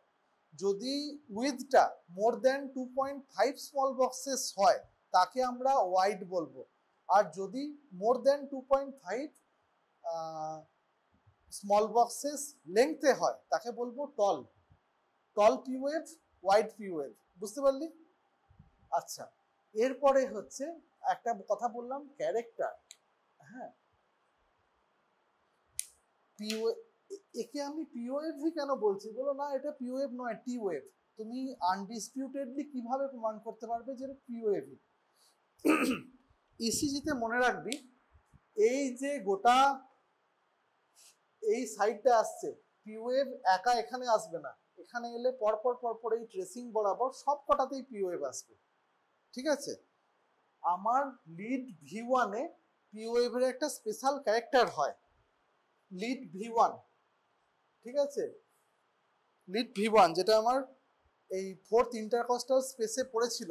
যদি উইথটা মোর দেন 2.5 স্মল বক্সেস হয় তাকে আমরা ওয়াইড বলবো, আর যদি মোর দেন 2.5 স্মল বক্সেস লেংথে হয় তাকে বলবো tall. Tall P wave, wide P wave, বুঝতে পারলি? আচ্ছা, এরপরে হচ্ছে একটা কথা বললাম ক্যারেক্টার। হ্যাঁ, পি ওয়েভ, একে আমি পি ওয়েভই কেন বলছি বলো না, এটা পি ওয়েভ নয় টি ওয়েভ। তুমি আনডিসপিউটেডলি কিভাবে প্রমাণ করতে পারবে যে পি ওয়েভই? ইসিজিতে মনে রাখবি এই যে গোটা এই সাইডটা আসছে, পি ওয়েভ একা এখানে আসবে না, এখানে এলে পরপর পরপর এই ট্রেসিং বরাবর সব কটাতেই পি ওয়েভ আসবে। ঠিক আছে, আমার লিড ভি ওয়ানে পি ওয়েভের একটা স্পেশাল ক্যারেক্টার হয়, লিড ভি ওয়ান। ঠিক আছে, লিড ভি ওয়ান যেটা আমার এই 4th ইন্টারকস্টাল স্পেসে পড়েছিল,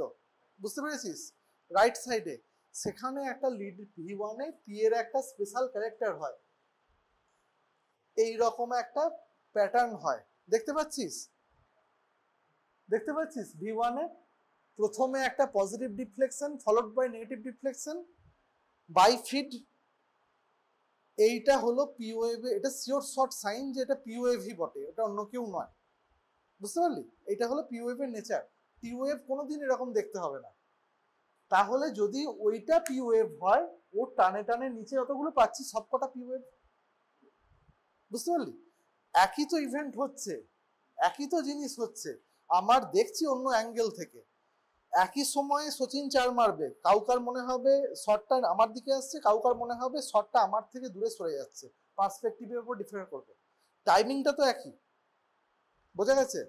বুঝতে পেরেছিস, রাইট সাইডে, সেখানে একটা লিড ভি ওয়ানে পি এর একটা স্পেশাল ক্যারেক্টার হয়, এই রকম একটা প্যাটার্ন হয়, দেখতে পাচ্ছিস? দেখতে পাচ্ছিস ভি ওয়ানে প্রথমে একটা positive deflection followed by negative deflection by feed. এইটা হলো পি ওয়েভে, এটা শিওর শর্ট সাইন যে এটা পি ওয়েভই বটে, এটা অন্য কেউ নয়, বুঝতে পারলি? এটা হলো পি ওয়েভের নেচার। টি ওয়েভ কোনোদিন এরকম দেখতে হবে না। তাহলে যদি ওইটা পি ওয়েভ হয়, ও টানে টানে নিচে যতগুলো পাচ্ছি সবকটা পি ওয়েভ, বুঝতে পারলি? একই তো ইভেন্ট হচ্ছে, একই তো জিনিস হচ্ছে, আমার দেখছি অন্য অ্যাঙ্গেল থেকে। একই সময়ে সচিন চার মারবে, কাউকার মনে হবে শটটা আমার দিকে আসছে, কাউকার মনে হবে শটটা আমার থেকে দূরে সরে যাচ্ছে, পার্সপেক্টিভের উপর ডিফার করবে, টাইমিংটা তো একই, বোঝা গেছে?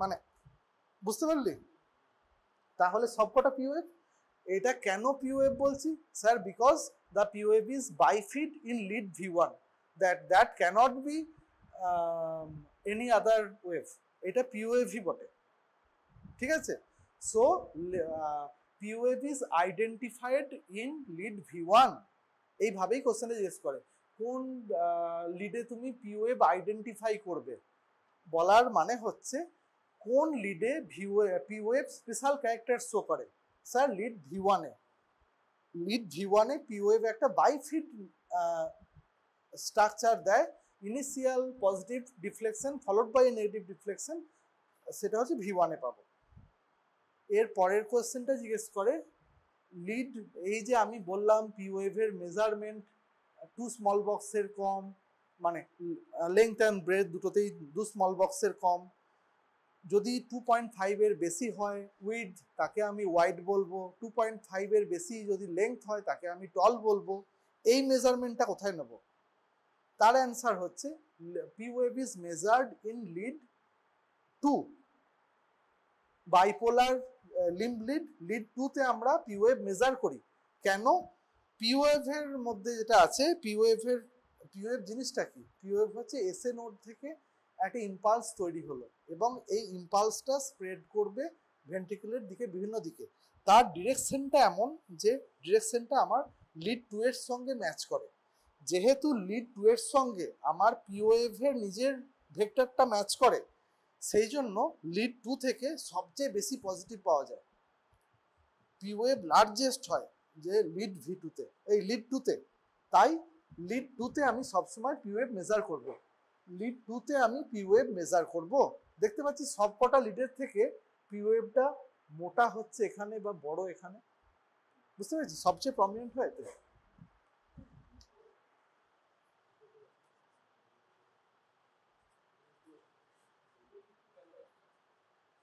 মানে বুঝতে পারলি? তাহলে সবকটা পি ওয়েভ। এটা কেন পি ওয়েভ বলছি sir? Because the P wave is bifid in lead V one, that cannot be any other wave, এটা পি ওয়েভই বটে। ঠিক আছে, so P wave is identified in lead V one. এইভাবেই কোশ্চেনে জিজ্ঞেস করে কোন লিডে তুমি পি ওয়েভ আইডেন্টিফাই করবে, বলার মানে হচ্ছে কোন লিডে P wave special character show করে। স্যার লিড ভি ওয়ানে, লিড ভি ওয়ানে পি ওয়েভ একটা বাইফিড স্ট্রাকচার দেয়, initial positive deflection followed by negative deflection, সেটা হচ্ছে ভি ওয়ানে পাবো। এর পরের কোয়েশ্চেনটা জিজ্ঞেস করে লিড, এই যে আমি বললাম পি ওয়েভের মেজারমেন্ট 2 স্মল বক্সের কম, মানে লেংথ অ্যান্ড ব্রেথ দুটোতেই 2 স্মল বক্সের কম, যদি 2.5 এর বেশি হয় উইড তাকে আমি ওয়াইড বলবো, 2.5 এর বেশি যদি লেংথ হয় তাকে আমি টল বলবো। এই মেজারমেন্টটা কোথায় নেব? তার অ্যান্সার হচ্ছে P wave is measured in lead 2, bipolar limb lead, lead 2তে আমরা পি ওয়েভ মেজার করি। কেন? পি ওয়েভের মধ্যে যেটা আছে, পি ওয়েভ জিনিসটা কি? পি ওয়েভ হচ্ছে এসএ নোড থেকে একটা ইম্পালস তৈরি হলো এবং এই ইম্পালসটা স্প্রেড করবে ভেন্ট্রিকুলের দিকে, বিভিন্ন দিকে। তার ডিরেকশনটা এমন যে ডিরেকশনটা আমার লিড 2 এর সঙ্গে ম্যাচ করে। যেহেতু লিড 2 এর সঙ্গে আমার পিওএভ এর নিজের ভেক্টরটা ম্যাচ করে, সেই জন্য লিড 2 থেকে সবচেয়ে বেশি পজিটিভ পাওয়া যায়। পিওএভ লার্জেস্ট হয় যে লিড V2 তে, এই লিড 2 তে। তাই লিড 2 তে আমি সবসময় পিওএভ মেজার করব। লিড 2 তে আমি পিওএভ মেজার করব। দেখতে পাচ্ছি সবকটা লিডের থেকে পিওএভটা মোটা হচ্ছে এখানে বা বড় এখানে, বুঝতে পেরেছি? সবচেয়ে প্রমিনেন্ট হয় তো।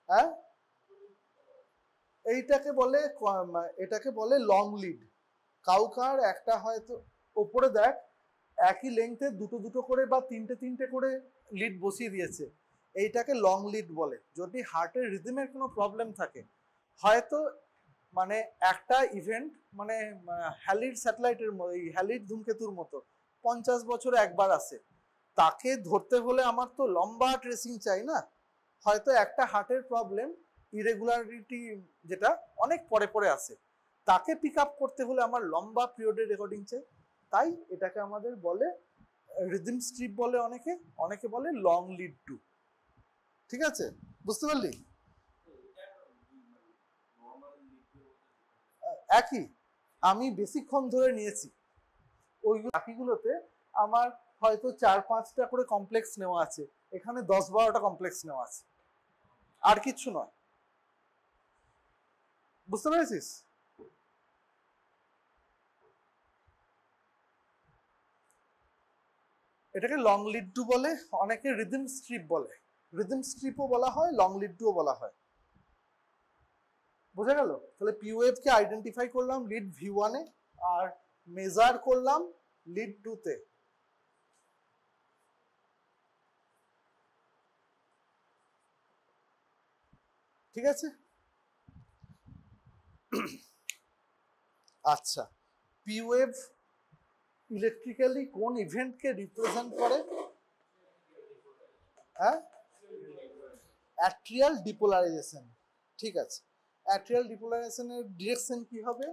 হ্যাঁ, এটাকে বলে লং লিড। কাউকার একটা হয়তো ওপরে দেখ একই লেংথে দুটো দুটো করে বা তিনটে তিনটে করে লিড বসিয়ে দিয়েছে, এইটাকে লং লিড বলে। যদি হার্টের রিদমের কোনো প্রবলেম থাকে, হয়তো মানে একটা ইভেন্ট মানে হ্যালিড স্যাটেলাইটের হ্যালিড ধূমকেতুর মতো 50 বছরে একবার আসে, তাকে ধরতে হলে আমার তো লম্বা ট্রেসিং চাই না। হয়তো একটা হার্টের প্রবলেম ইরেগুলারিটি যেটা অনেক পরে পরে আসে, তাকে পিক আপ করতে হলে আমার লম্বা পিরিয়ডের রেকর্ডিং চাই। তাই এটাকে আমাদের বলে রিদম স্ট্রিপ বলে, অনেকে বলে লং লিড টু। ঠিক আছে, বুঝতে পারলি? একই, আমি বেশিক্ষণ ধরে নিয়েছি ওইগুলো। বাকিগুলোতে আমার হয়তো 4-5টা করে কমপ্লেক্স নেওয়া আছে, এখানে 10-12টা কমপ্লেক্স নেওয়া আছে, আর কিচ্ছু নয়। বুঝতে পেরেছিস? এটাকে লং লিড টু বলে, অনেকে রিদম স্ট্রিপ বলে। রিদম স্ট্রিপও বলা হয়, লং লিড টুও বলা হয়। বোঝা গেল? তাহলে পিওএফ কে আইডেন্টিফাই করলাম লিড V1 এ, আর মেজার করলাম লিড 2 তে। ঠিক আছে? আচ্ছা, পিওএফ ইলেকট্রিক্যালি কোন ইভেন্টকে রিপ্রেজেন্ট করে? হ্যাঁ, অ্যাট্রিয়াল ডিপোলারাইজেশন। ঠিক আছে, অ্যাট্রিয়াল ডিপোলারাইজেশনের ডিরেকশন কি হবে?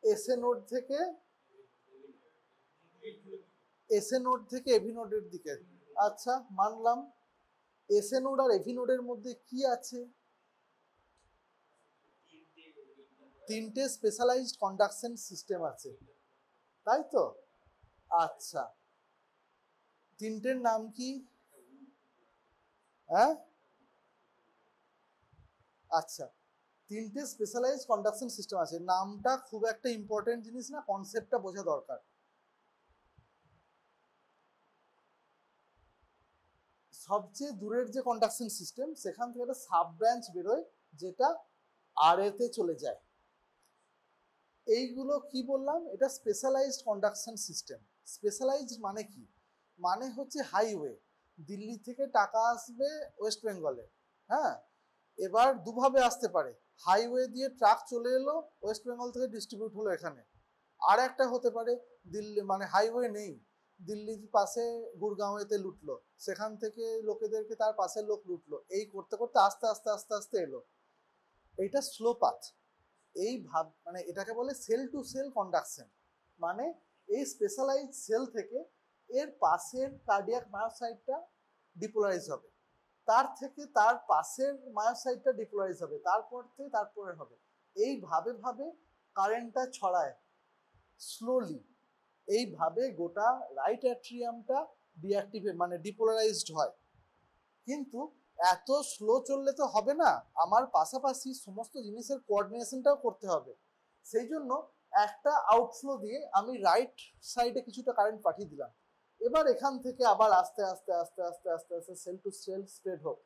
এসএ নোড থেকে এভি নোডের দিকে। আচ্ছা, মানলাম। এসএ নোড আর এভি নোডের মধ্যে কি আছে? 3টে স্পেশালাইজড কন্ডাকশন সিস্টেম আছে, তাই তো? আচ্ছা, 3টের নাম কি? হ্যাঁ, আচ্ছা, 3টে স্পেশালাইজড কন্ডাকশন সিস্টেম আছে। নামটা খুব একটা ইম্পর্টেন্ট জিনিস না, কনসেপ্টটা বোঝা দরকার। সবচেয়ে দূরের যে কন্ডাকশন সিস্টেম, সেখান থেকে একটা সাব ব্রাঞ্চ বেরোয় যেটা আরএ তে চলে যায়। এইগুলো কি বললাম? এটা স্পেশালাইজড কন্ডাকশন সিস্টেম। স্পেশালাইজড মানে কি? মানে হচ্ছে হাইওয়ে, দিল্লি থেকে টাকা আসবে ওয়েস্ট বেঙ্গলে, হ্যাঁ, এবার দুভাবে আসতে পারে। হাইওয়ে দিয়ে ট্রাক চলে এলো, ওয়েস্ট বেঙ্গল থেকে ডিস্ট্রিবিউট হলো এখানে। আর একটা হতে পারে দিল্লি মানে হাইওয়ে নেই, দিল্লির পাশে গুরগাঁওয়েতে লুটলো, সেখান থেকে লোকেদেরকে তার পাশের লোক লুটলো, এই করতে করতে আস্তে আস্তে আস্তে আস্তে এলো। এইটা স্লো পাথ। এই মানে এটাকে বলে সেল টু সেল কন্ডাকশন। মানে এই স্পেশালাইজ সেল থেকে এর পাশের কার্ডিয়াক মায়োসাইটটা ডিপোলারাইজ হবে, তার থেকে তার পাশের মায়োসাইটটা ডিপোলারাইজ হবে, তারপরে হবে। এইভাবে কারেন্টটা ছড়ায় স্লোলি। এইভাবে গোটা রাইট অ্যাট্রিয়ামটা ডিঅ্যাক্টিভেট মানে ডিপোলারাইজড হয়। কিন্তু এত স্লো চললে তো হবে না, আমার পাশাপাশি সমস্ত জিনিসের কোঅর্ডিনেশনটাও করতে হবে। সেই জন্য একটা আউটফ্লো দিয়ে আমি রাইট সাইডে কিছুটা কারেন্ট পাঠিয়ে দিলাম। এবার এখান থেকে আবার আস্তে আস্তে আস্তে আস্তে আস্তে আস্তে সেল টু সেল স্প্রেড হোক।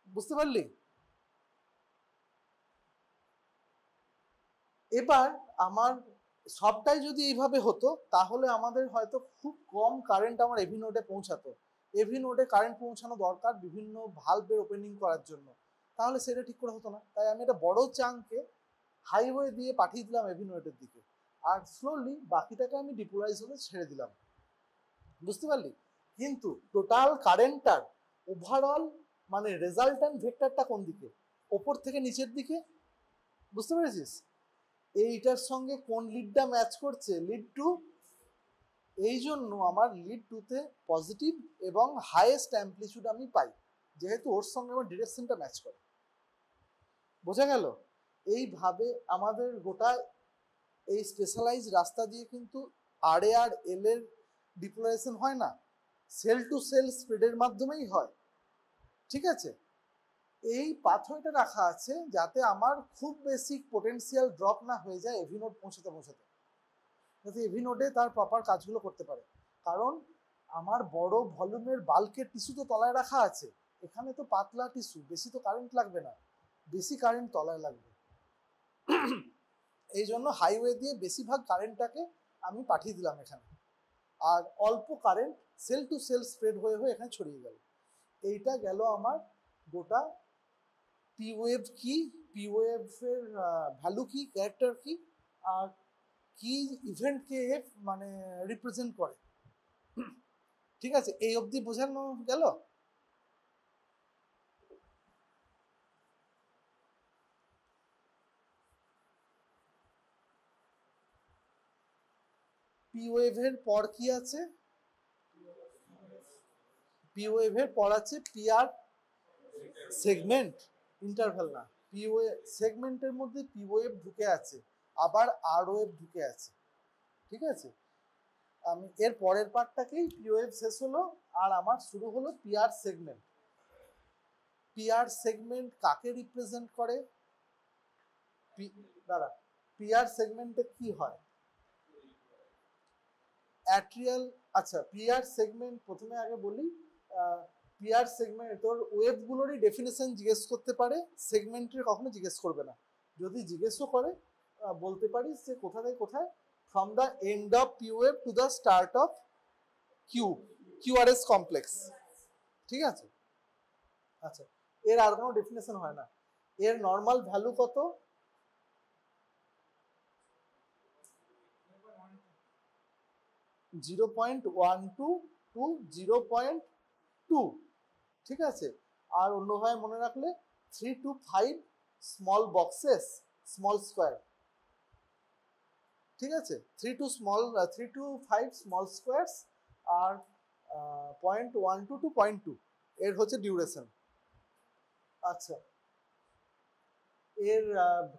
বুঝতে পারলি? এবার আমার সবটাই যদি এইভাবে হতো, তাহলে আমাদের হয়তো খুব কম কারেন্ট আমার এভি নোডে পৌঁছাতো। এভি নোডে কারেন্ট পৌঁছানো দরকার বিভিন্ন ভালভের ওপেনিং করার জন্য, তাহলে সেটা ঠিক করে হতো না। তাই আমি একটা বড় চাঙ্কে হাইওয়ে দিয়ে পাঠিয়ে দিলাম এভি নোডের দিকে, আর স্লোলি বাকিটাকে আমি ডিপোলারাইজ হতে ছেড়ে দিলাম। বুঝতে পারলি? কিন্তু টোটাল কারেন্টটার ওভারঅল মানে রেজাল্ট্যান্ট ভেক্টরটা কোন দিকে, ওপর থেকে নিচের দিকে, বুঝতে পেরেছিস? এইটার সঙ্গে কোন লিডটা ম্যাচ করছে, লিড টু। এই জন্য আমার লিড টুতে পজিটিভ এবং হাইয়েস্ট অ্যাম্পলিটিউড আমি পাই, যেহেতু ওর সঙ্গে আমার ডিরেকশনটা ম্যাচ করে। বোঝা গেল? এইভাবে আমাদের গোটা এই স্পেশালাইজ রাস্তা দিয়ে কিন্তু আর এ আর এল এর ডিপোলারাইজেশন হয় না, সেল টু সেল স্প্রেডের মাধ্যমেই হয়। ঠিক আছে, এই পাথওয়েটা রাখা আছে যাতে আমার খুব বেসিক পোটেনশিয়াল ড্রপ না হয়ে যায় এভি নোড পৌঁছাতে পৌঁছাতে, যাতে এভি নোডে তার প্রপার কাজগুলো করতে পারে। কারণ আমার বড় ভলিউমের বাল্কের টিস্যু তো তলায় রাখা আছে, এখানে তো পাতলা টিস্যু, বেশি তো কারেন্ট লাগবে না, বেশি কারেন্ট তলায় লাগবে। এই জন্য হাইওয়ে দিয়ে বেশিরভাগ কারেন্টটাকে আমি পাঠিয়ে দিলাম এখানে, আর অল্প current cell to cell spread হয়ে হয়ে এখানে ছড়িয়ে গেল। এইটা গেল আমার গোটা পি ওয়েভ কি, পি ওয়েভের ভ্যালু কি, ক্যারেক্টার কি, আর কি ইভেন্টকে মানে রিপ্রেজেন্ট করে। ঠিক আছে, এই অবধি বোঝানো গেল? পি ওয়েভের পর কি আছে? পি ওয়েভের পর আছে পিআর সেগমেন্ট, ইন্টারভ্যাল না। পি ওয়েভ সেগমেন্টের মধ্যে পি ওয়েভ ঢুকে আছে, আবার আর ওয়েভ ঢুকে আছে। ঠিক আছে, আমি এর পরের পার্টটাকেই পি ওয়েভ শেষ হলো, আর আমার শুরু হলো পিআর সেগমেন্ট। পিআর সেগমেন্ট কাকে রিপ্রেজেন্ট করে? দাঁড়া, পিআর সেগমেন্টে কি হয়? অ্যাট্রিয়াল, আচ্ছা পিআর সেগমেন্ট প্রথমে আগে বলি। পিআর সেগমেন্ট তোর ওয়েভগুলোরই ডেফিনেশন জিজ্ঞেস করতে পারে, সেগমেন্টের কখনো জিজ্ঞেস করবে না। যদি জিজ্ঞেসও করে বলতে পারিস যে কোথা থেকে কোথায়, from the end of P wave to the start of QRS complex. ঠিক আছে, আচ্ছা এর আর কোনো ডেফিনেশন হয় না। এর নর্মাল ভ্যালু কত? 0.12 টু 0.2। ঠিক আছে, আর অন্যভাবে মনে রাখলে 3 to 5 small boxes small square. ঠিক আছে, 3 to 5 স্মল স্কোয়ারস আর 0.12 to 0.2 এর হচ্ছে ডিউরেশন। আচ্ছা, এর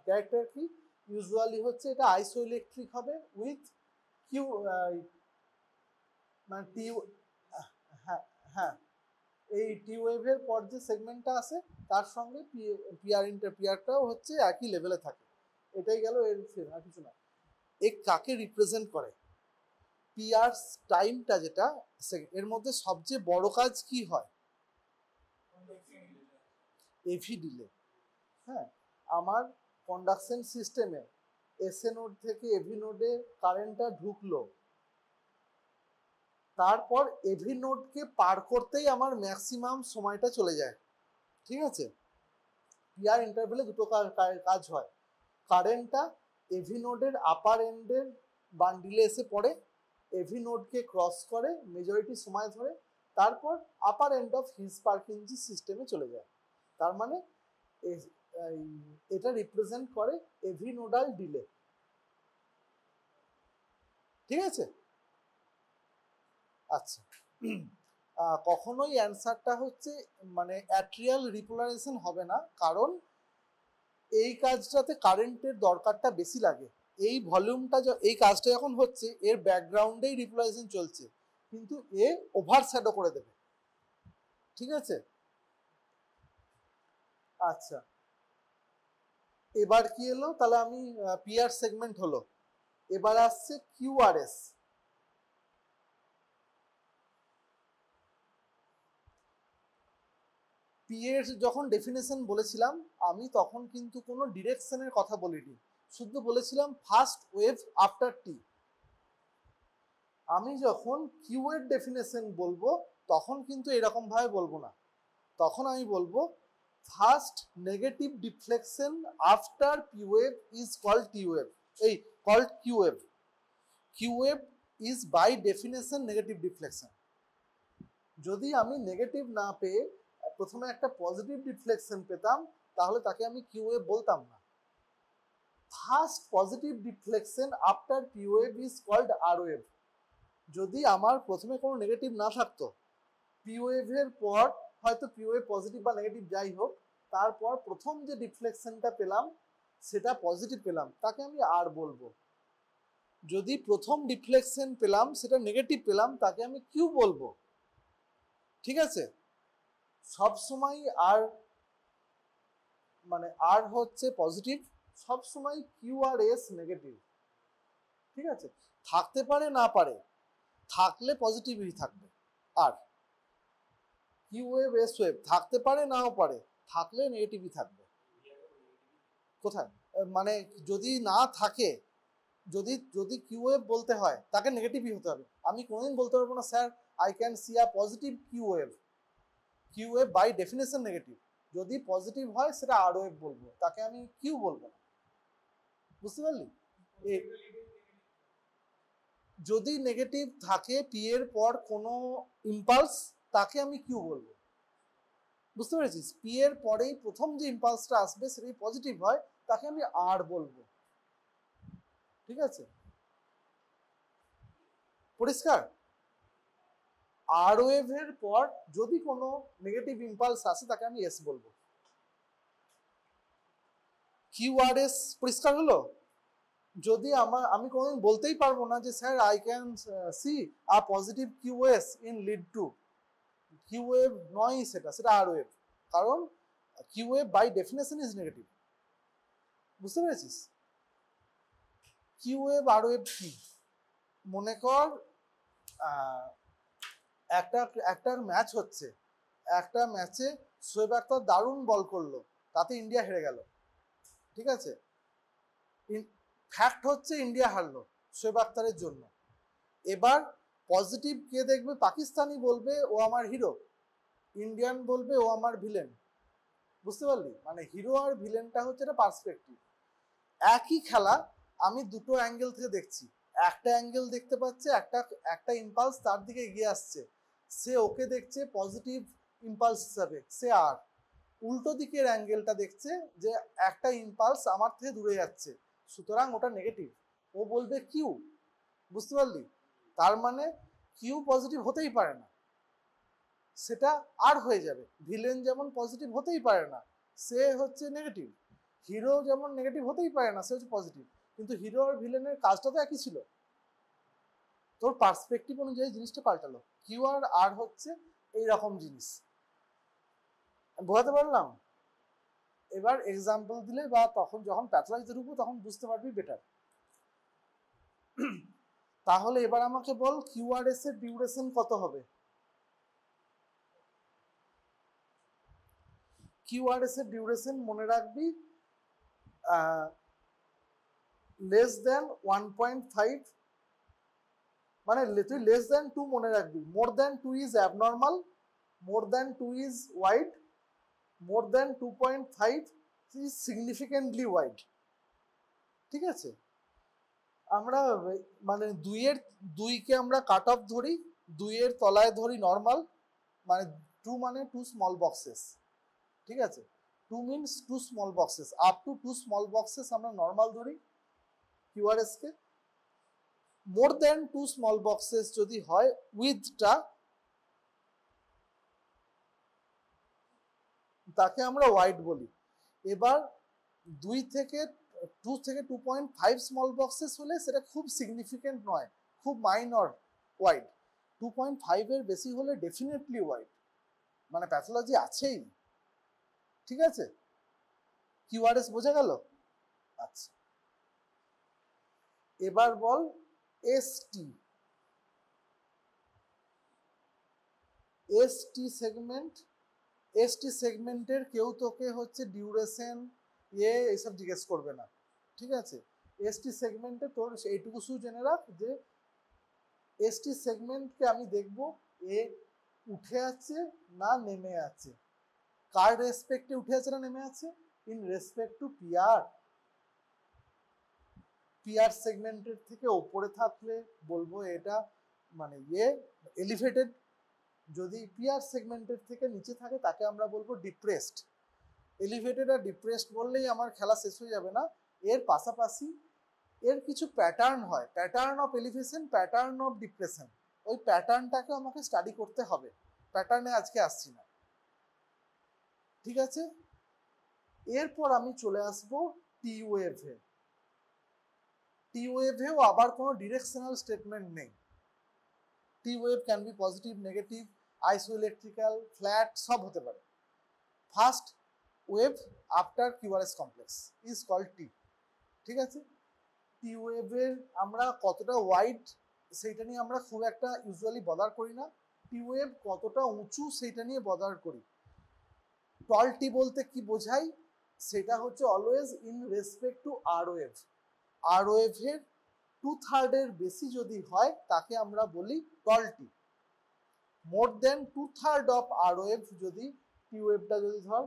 ক্যারেক্টার কি? ইউজুয়ালি হচ্ছে এটা আইসোইলেকট্রিক হবে উইথ কিউ, মানে টি, হ্যাঁ হ্যাঁ, এই টি ওয়েভের পর যে সেগমেন্টটা আছে তার সঙ্গে পিআরটাও হচ্ছে একই লেভেলে থাকে। এটাই গেল এর, আর কিছু না। এ কাকে রিপ্রেজেন্ট করে? পিআর টাইমটা যেটা, এর মধ্যে সবচেয়ে বড় কাজ কি হয়? AV delay. হ্যাঁ, আমার কন্ডাকশন সিস্টেমে এসএ নোড থেকে এভি নোডে কারেন্টটা ঢুকলো, তারপর এভি নোডকে পার করতেই আমার ম্যাক্সিমাম সময়টা চলে যায়। ঠিক আছে, পিআর ইন্টারভেলে দুটো কাজ হয়। কারেন্টটা এভি নোডের আপার এন্ডের বান্ডিলে এসে পড়ে, এভি নোডকে ক্রস করে মেজরিটি সময় ধরে, তারপর আপার এন্ড অফ হিজ পার্কিনজি সিস্টেমে চলে যায়। তার মানে এটা রিপ্রেজেন্ট করে এভি নোডাল ডিলে। ঠিক আছে, আচ্ছা কখনোই অ্যান্সারটা হচ্ছে মানে অ্যাট্রিয়াল রিপোলারাইজেশন হবে না, কারণ এই কাজটাতে কারেন্টের দরকারটা বেশি লাগে। এই ভলিউমটা, এই কাজটা যখন হচ্ছে এর ব্যাকগ্রাউন্ডেই রিপোলারাইজেশন চলছে, কিন্তু এ ওভারশ্যাডো করে দেবে। ঠিক আছে, আচ্ছা এবার কি এলো? তাহলে আমি পিআর সেগমেন্ট হলো, এবার আসছে কিউআরএস। পি এর যখন ডেফিনেশন বলেছিলাম আমি, তখন কিন্তু কোনো ডিরেকশনের কথা বলিনি, শুধু বলেছিলাম ফার্স্ট ওয়েভ আফটার টি। আমি যখন কিউ এর ডেফিনেশন বলবো তখন কিন্তু এরকম ভাবে বলবো না, তখন আমি বলবো first negative deflection after P wave is called T wave, এই called Q wave. Q wave is by definition negative deflection. যদি আমি নেগেটিভ না পেয়ে প্রথমে একটা পজিটিভ ডিফ্লেকশন পেতাম তাহলে তাকে আমি কিউ ওয়েভ বলতাম না। First positive deflection after P wave is called R wave. যদি আমার প্রথমে কোনো নেগেটিভ না থাকতো, পি ওয়েভের পর হয়তো পি ওয়েভ পজিটিভ বা নেগেটিভ যাই হোক, তারপর প্রথম যে ডিফ্লেকশনটা পেলাম সেটা পজিটিভ পেলাম, তাকে আমি আর বলবো। যদি প্রথম ডিফ্লেকশন পেলাম সেটা নেগেটিভ পেলাম, তাকে আমি কিউ বলবো। ঠিক আছে, সবসময় আর মানে আর হচ্ছে পজিটিভ, সবসময় কিউ আর এস নেগেটিভ। ঠিক আছে, থাকতে পারে না পারে, থাকলে পজিটিভই থাকবে। আর কিউ ওয়েভ এস ওয়েভ থাকতে পারে নাও পারে, থাকলে নেগেটিভই থাকবে। কোথায় মানে যদি না থাকে, যদি যদি কিউ ওয়েভ বলতে হয় তাকে নেগেটিভই হতে হবে। আমি কোনোদিন বলতে পারবো না sir I can see a positive Q wave. Q wave by definition negative. যদি পজিটিভ হয় সেটা আর ওয়েভ বলবো, তাকে আমি কিউ বলবো না। বুঝতে পারলি? যদি নেগেটিভ থাকে পি এর পর কোনো ইম্পালস, তাকে আমি কিউ বলবো। বুঝতে পেরেছিস? পি এর পরেই প্রথম যে ইম্পালসটা আসবে সেটাই পজিটিভ হয়, তাকে আমি আর বলবো। ঠিক আছে, পরিষ্কার? আর ওয়েভের পর যদি কোনো নেগেটিভ ইম্পালস আসে তাকে আমি এস বলবো। কিউ আর এস পরিষ্কার হলো? যদি আমি কোনোদিন বলতেই পারবো না যে sir I can see a positive Q S in lead two. Q wave নয় সেটা, সেটা আর ওয়েভ, কারণ Q wave by definition is negative. বুঝতে পেরেছিস? কিউ ওয়েভ আর ওয়েভ কি? মনে কর একটা ম্যাচ হচ্ছে, একটা ম্যাচে শোয়েব আখতার দারুণ বল করলো, তাতে ইন্ডিয়া হেরে গেল। ঠিক আছে, ফ্যাক্ট হচ্ছে ইন্ডিয়া হারলো শোয়েব আখতারের জন্য। এবার পজিটিভ কে দেখবে? পাকিস্তানি বলবে ও আমার হিরো, ইন্ডিয়ান বলবে ও আমার ভিলেন। বুঝতে পারলি? মানে হিরো আর ভিলেনটা হচ্ছে এটা পার্সপেক্টিভ। একই খেলা আমি দুটো অ্যাঙ্গেল থেকে দেখছি। একটা অ্যাঙ্গেল দেখতে পাচ্ছে একটা ইম্পালস তার দিকে এগিয়ে আসছে, সে ওকে দেখছে পজিটিভ ইম্পালস হিসাবে, সে আর উল্টো দিকের অ্যাঙ্গেলটা দেখছে যে একটা ইম্পালস আমার থেকে দূরে যাচ্ছে, সুতরাং ওটা নেগেটিভ, ও বলবে কিউ। বুঝতে পারলি? তার মানে কিউ পজিটিভ হতেই পারে না, সেটা আর হয়ে যাবে। ভিলেন যেমন পজিটিভ হতেই পারে না, সে হচ্ছে নেগেটিভ। হিরো যেমন নেগেটিভ হতেই পারে না, সে হচ্ছে পজিটিভ। কিন্তু হিরো আর ভিলেনের কাজটা তো একই ছিল, তোর পার্সপেক্টিভ অনুযায়ী জিনিসটা পাল্টালো। কিউ আর আর হচ্ছে এইরকম জিনিস। বোঝাতে পারলাম? এবার এক্সাম্পল দিলে বা তখন যখন প্যাথোলজিতে ঢুকবো তখন বুঝতে পারবি বেটার। তাহলে এবার আমাকে বল কিউআরএস এর ডিউরেশন কত হবে? কিউআরএস এর ডিউরেশন মনে রাখবি লেস দেন 1.5, মানে তুই লেস দেন 2 মনে রাখবি। More than 2 is abnormal, more than 2 is wide, more than 2.5 is significantly wide. ঠিক আছে, আমরা মানে দুইকে আমরা কাট অফ ধরি, 2 এর তলায় ধরি নর্মাল, মানে 2 মানে 2 স্মল বক্সেস। ঠিক আছে, 2 means 2 small boxes, up to 2 small boxes আমরা নর্মাল ধরি কিউআরএস কে। মোর দেন 2 স্মল বক্সেস যদি হয় উইথটা, তাকে আমরা ওয়াইড বলি। এবার 2 থেকে 2.5 স্মল বক্সেস হলে সেটা খুব সিগনিফিকেন্ট নয়, খুব মাইনর ওয়াইড। 2.5 এর বেশি হলে ডেফিনেটলি ওয়াইড, মানে প্যাথোলজি আছেই। ঠিক আছে, কিউআরএস বোঝা গেল? আচ্ছা, এবার বল এসটি। এসটি সেগমেন্ট, এসটি সেগমেন্টের কেউ তোকে হচ্ছে ডিউরেশন এইসব জিজ্ঞেস করবে না। ঠিক আছে, এসটি সেগমেন্টে তোর এইটুকু শুধু জেনে রাখ যে এসটি সেগমেন্টকে আমি দেখব এ উঠে আছে না নেমে আছে। কার রেসপেক্টে উঠে আছে না নেমে আছে? In respect two PR. PR সেগমেন্টের থেকে ওপরে থাকলে বলবো এটা মানে এলিভেটেড, যদি পিআর সেগমেন্টের থেকে নিচে থাকে তাকে আমরা বলবো ডিপ্রেসড। এলিভেটেড আর ডিপ্রেসড বললেই আমার খেলা শেষ হয়ে যাবে না, এর পাশাপাশি এর কিছু প্যাটার্ন হয়, pattern of elevation, pattern of depression. ওই প্যাটার্নটাকে আমাকে স্টাডি করতে হবে, প্যাটার্নে আজকে আসছি না, ঠিক আছে। এরপর আমি চলে আসবো টি ওয়েভে। টি ওয়েভেও আবার কোনো ডিরেকশনাল স্টেটমেন্ট নেই। T wave can be positive, negative, isoelectrical, flat, সব হতে পারে। First wave after QRS complex is called T, ঠিক আছে। টি ওয়েভের আমরা কতটা ওয়াইড সেইটা নিয়ে আমরা খুব একটা ইউজুয়ালি বদার করি না, টি ওয়েভ কতটা উঁচু সেইটা নিয়ে বদার করি। টল টি বলতে কি বোঝাই, সেটা হচ্ছে always in respect to R wave. R ওয়েভের 2/3 বেশি যদি হয় তাকে আমরা বলি টল টি। মোর দেন 2/3 অফ আর ওয়েভ, যদি টি ওয়েভটা যদি ধর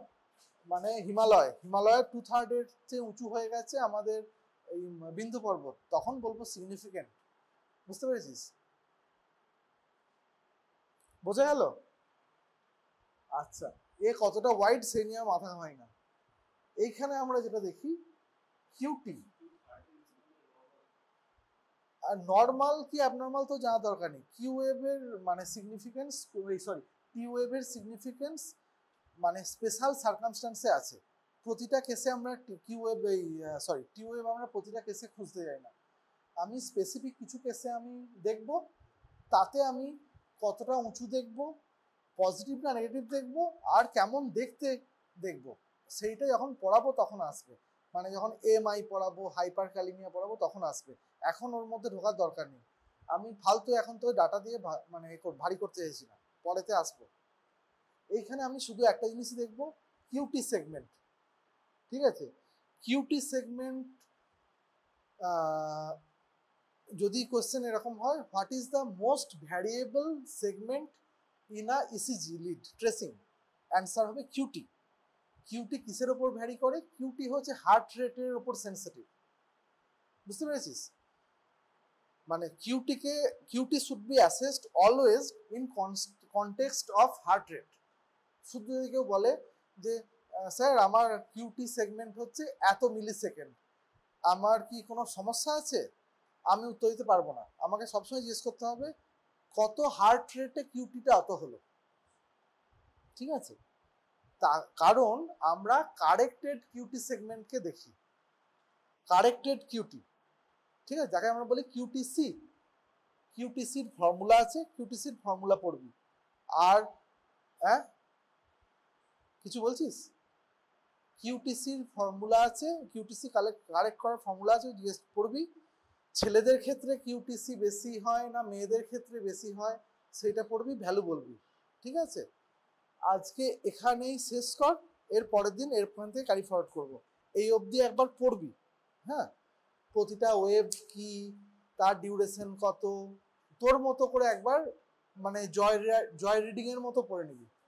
মানে হিমালয়ের 2/3 চেয়ে উঁচু হয়ে গেছে আমাদের এই বিন্দু পর্বত, তখন বলবো সিগনিফিকেন্ট। বুঝতে পেরেছিস? বোঝা গেল? আচ্ছা, এ কতটা ওয়াইড সে নিয়ে মাথা হয় না। এইখানে আমরা যেটা দেখি কিউটি, আর নর্মাল কি অ্যাবনর্মাল তো জানা দরকার নেই। কিউ ওয়েভের মানে সিগনিফিকেন্স, সরি, টি ওয়েভের সিগনিফিকেন্স মানে স্পেশাল সার্কামস্ট্যান্সে আছে। প্রতিটা কেসে আমরা কিউ ওয়েভ টি ওয়েভ আমরা প্রতিটা কেসে খুঁজতে যাই না, আমি স্পেসিফিক কিছু কেসে আমি দেখব, তাতে আমি কতটা উঁচু দেখব, পজিটিভ না নেগেটিভ দেখব, আর কেমন দেখতে দেখব, সেইটা যখন পড়াবো তখন আসবে। মানে যখন এমআই পড়াবো, হাইপার ক্যালিমিয়া পড়াবো তখন আসবে, এখন ওর মধ্যে ঢোকার দরকার নেই। আমি ফালতু এখন তো ডাটা দিয়ে মানে ভারী করতে চাইছি না, পরেতে আসবো। এইখানে আমি শুধু একটা জিনিসই দেখব, কিউটি সেগমেন্ট, ঠিক আছে। কিউটি সেগমেন্ট যদি কোশ্চেন এরকম হয়, what is the most variable segment in a ECG lead tracing, answer হবে কিউটি। কিউটি কিসের ওপর ভ্যারি করে? কিউটি হচ্ছে হার্ট রেটের ওপর সেন্সিটিভ। বুঝতে পেরেছিস? মানে cutie should be assessed always in context of heart rate. শুধু যদি কেউ বলে যে স্যার আমার কিউটি সেগমেন্ট হচ্ছে এত মিলি সেকেন্ড, আমার কি কোনো সমস্যা আছে, আমি উত্তর দিতে পারবো না। আমাকে সবসময় জিজ্ঞেস করতে হবে কত হার্ট রেটে কিউটিটা অত হলো, ঠিক আছে। কারণ আমরা কারেক্টেড কিউটি সেগমেন্টকে দেখি, কারেক্টেড কিউটি, ঠিক আছে, যাকে আমরা বলি কিউটিসি। কিউটিসির ফর্মুলা আছে, কিউটিসির ফর্মুলা পড়বি। আর হ্যাঁ কিছু বলছিস? কিউটিসির ফর্মুলা আছে, কিউটিসি কারেক্ট করার ফর্মুলা আছে, জিজ্ঞেস পড়বি। ছেলেদের ক্ষেত্রে কিউটিসি বেশি হয় না মেয়েদের ক্ষেত্রে বেশি হয় সেটা পড়বি, ভ্যালু বলবি, ঠিক আছে। আজকে এখানেই শেষ কর, এর পরের দিন এরপর থেকে ক্যারি ফরওয়ার্ড করবো। এই অবধি একবার পড়বি, হ্যাঁ, প্রতিটা ওয়েভ কি, তার ডিউরেশন কত, তোর মতো করে একবার মানে জয় রিডিং এর মতো পড়ে নিবি।